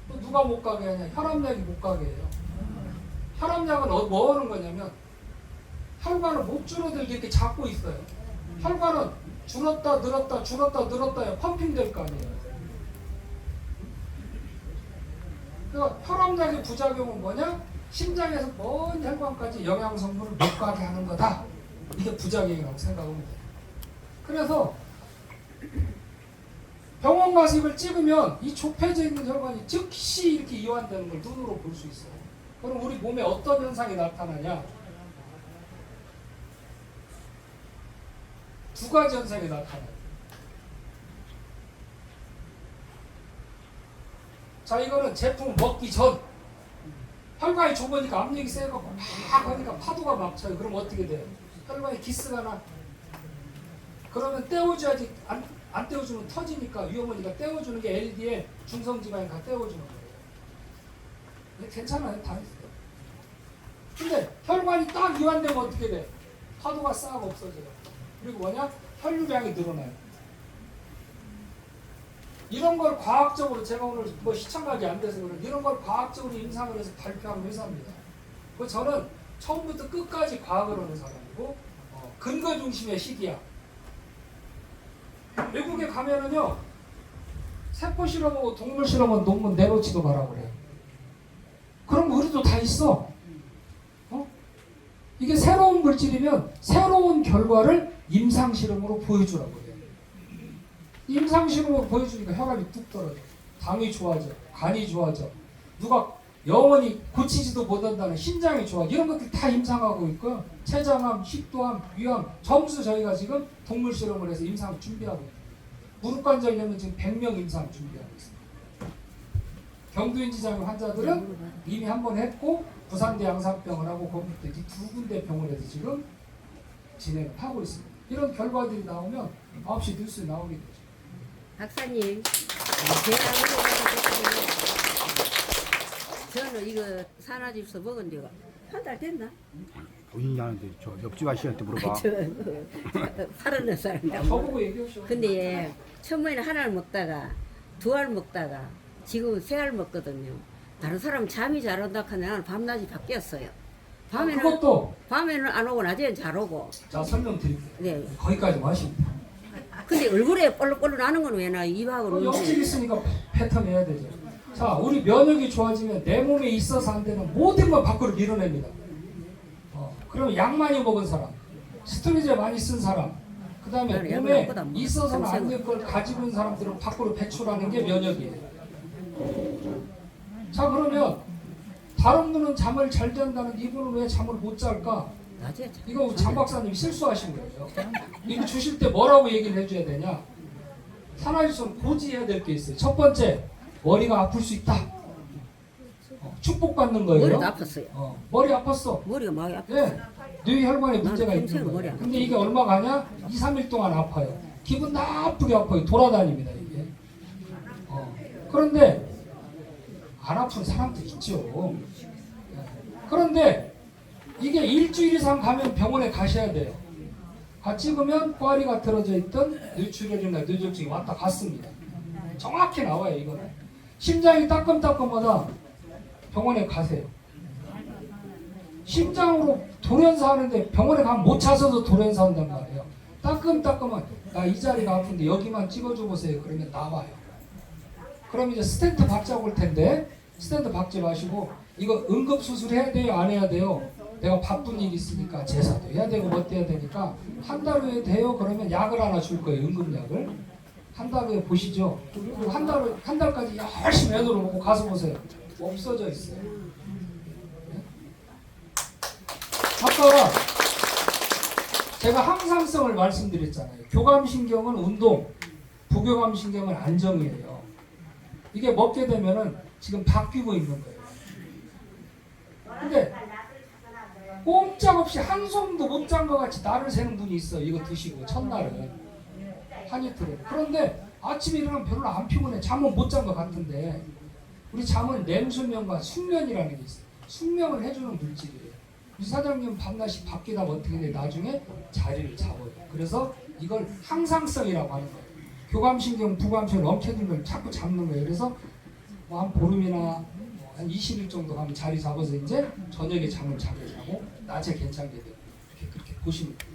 또 누가 못 가게 하냐? 혈압약이 못 가게 해요. 혈압약은 뭐 하는 거냐면 혈관을 못 줄어들게 이렇게 잡고 있어요. 혈관은 줄었다 늘었다 줄었다 늘었다 펌핑 될 거 아니에요. 그러니까 혈압약의 부작용은 뭐냐? 심장에서 먼 혈관까지 영양성분을 못 가게 하는 거다. 이게 부작용이라고 생각합니다. 그래서 병원 가서 이걸 찍으면 이 좁혀져 있는 혈관이 즉시 이렇게 이완되는 걸 눈으로 볼 수 있어요. 그럼 우리 몸에 어떤 현상이 나타나냐? 두 가지 현상이 나타나요. 자, 이거는 제품 먹기 전 혈관이 좁으니까 압력이 세고 막 하니까 파도가 막 쳐요. 그럼 어떻게 돼요? 혈관에 기스가 나. 그러면 떼어줘야지. 안 떼어주면 터지니까 위험하니까 떼어주는 게 LDL 중성지방이 다 떼어주는 거예요. 근데 괜찮아요. 다 있어요. 근데 혈관이 딱 이완되면 어떻게 돼? 파도가 싹 없어져요. 그리고 뭐냐? 혈류량이 늘어나요. 이런 걸 과학적으로 제가 오늘 뭐 시청각이 안 돼서 그런 이런 걸 과학적으로 임상을 해서 발표한 회사입니다. 그 저는 처음부터 끝까지 과학을 하는 사람이고 근거 중심의 시기야. 외국에 가면은요 세포 실험하고 동물 실험은 논문 내놓지도 마라 그래요. 그럼 우리도 다 있어. 이게 새로운 물질이면 새로운 결과를 임상 실험으로 보여주라고 해요. 임상 실험으로 보여주니까 혈압이 뚝 떨어져. 당이 좋아져. 간이 좋아져. 누가 영원히 고치지도 못한다는 심장이 좋아져. 이런 것들 다 임상하고 있고요. 췌장암, 식도암, 위암 점수 저희가 지금 동물 실험을 해서 임상 준비하고 있습니다. 무릎관절염은 지금 100명 임상 준비하고 있습니다. 경두인지장애 환자들은 이미 한 번 했고 부산대 양산병을 하고 거기부터 이 두 군데 병원에서 지금 진행을 하고 있습니다. 이런 결과들이 나오면 9시 뉴스에 나오게 되죠. 박사님, 제가 저는 이거 산화질소 먹은 지가 한 달 됐나? 본인이 하는데 저 옆집 아저씨한테 물어봐. 살아난 사람이다. 저보고 얘기하셔. 근데 처음에는 하나를 먹다가 두 알 먹다가 지금 세 알 먹거든요. 다른 사람 잠이 잘 온다 하면 나는 밤낮이 바뀌었어요. 그것도 밤에는 안 오고 낮에는 잘 오고. 자 설명드릴게요. 네. 거기까지 마십니다. 근데 얼굴에 볼록볼록 나는 건 왜 나 입하고 염증 있으니까 패턴 해야 되죠. 자, 우리 면역이 좋아지면 내 몸에 있어서 안 되는 모든 걸 밖으로 밀어냅니다. 그러면 약 많이 먹은 사람, 스테로이드 많이 쓴 사람, 그 다음에 몸에 있어서는 안 될 걸 가지고 있는 사람들은 밖으로 배출하는 게 면역이에요. 자 그러면 다른 분은 잠을 잘 잔다는데 이분은 왜 잠을 못 잘까? 낮에 이거 장 박사님이 실수하신 거예요. 이거 주실 때 뭐라고 얘기를 해줘야 되냐? 산화질소는 고지해야 될 게 있어요. 첫 번째, 머리가 아플 수 있다. 축복받는 거예요. 머리도 아팠어요. 머리 아팠어. 머리가 많이 아팠어요. 예, 뇌혈관에 문제가 나는 있는 평생 머리 거예요. 안 근데 이게 얼마 가냐? 2, 3일 동안 아파요. 기분 나쁘게 아파요. 돌아다닙니다 이게. 그런데 안 아픈 사람도 있죠. 예. 그런데 이게 일주일 이상 가면 병원에 가셔야 돼요. 찍으면 꽈리가 들어져 있던 뇌출혈이나 뇌졸중이 왔다 갔습니다. 정확히 나와요 이거는. 심장이 따끔따끔하다 병원에 가세요. 심장으로 돌연사 하는데 병원에 가면 못 찾아서 돌연사 한단 말이에요. 따끔따끔한 나 이 자리가 아픈데 여기만 찍어줘 보세요. 그러면 나와요. 그럼 이제 스텐트 박자고 올 텐데 스텐트 박지 마시고 이거 응급수술 해야 돼요? 안 해야 돼요? 내가 바쁜 일 있으니까 제사도 해야 되고 뭐 해야 되니까 한 달 후에 돼요? 그러면 약을 하나 줄 거예요. 응급약을. 한 달 후에 보시죠. 그리고 한 달까지 열심히 애들을 보고 가서 보세요. 없어져 있어요. 아까 제가 항상성을 말씀드렸잖아요. 교감신경은 운동, 부교감신경은 안정이에요. 이게 먹게 되면은 지금 바뀌고 있는 거예요. 근데 꼼짝없이 한숨도 못 잔 것 같이 날을 새는 분이 있어요. 이거 드시고 첫날은 한 이틀은. 그런데 아침에 일어나면 별로 안 피곤해. 잠은 못 잔 것 같은데 우리 잠은 렘수면과 숙면이라는 게 있어요. 숙면을 해주는 물질이에요. 우리 사장님 밤낮이 바뀌다 어떻게 돼? 나중에 자리를 잡아요. 그래서 이걸 항상성이라고 하는 거예요. 교감신경, 부감신경 엉켜진 걸 자꾸 잡는 거예요. 그래서 뭐 한 보름이나 한 20일 정도 가면 자리 잡아서 이제 저녁에 잠을 잘 자고 낮에 괜찮게 돼요. 그렇게 보시면 돼요.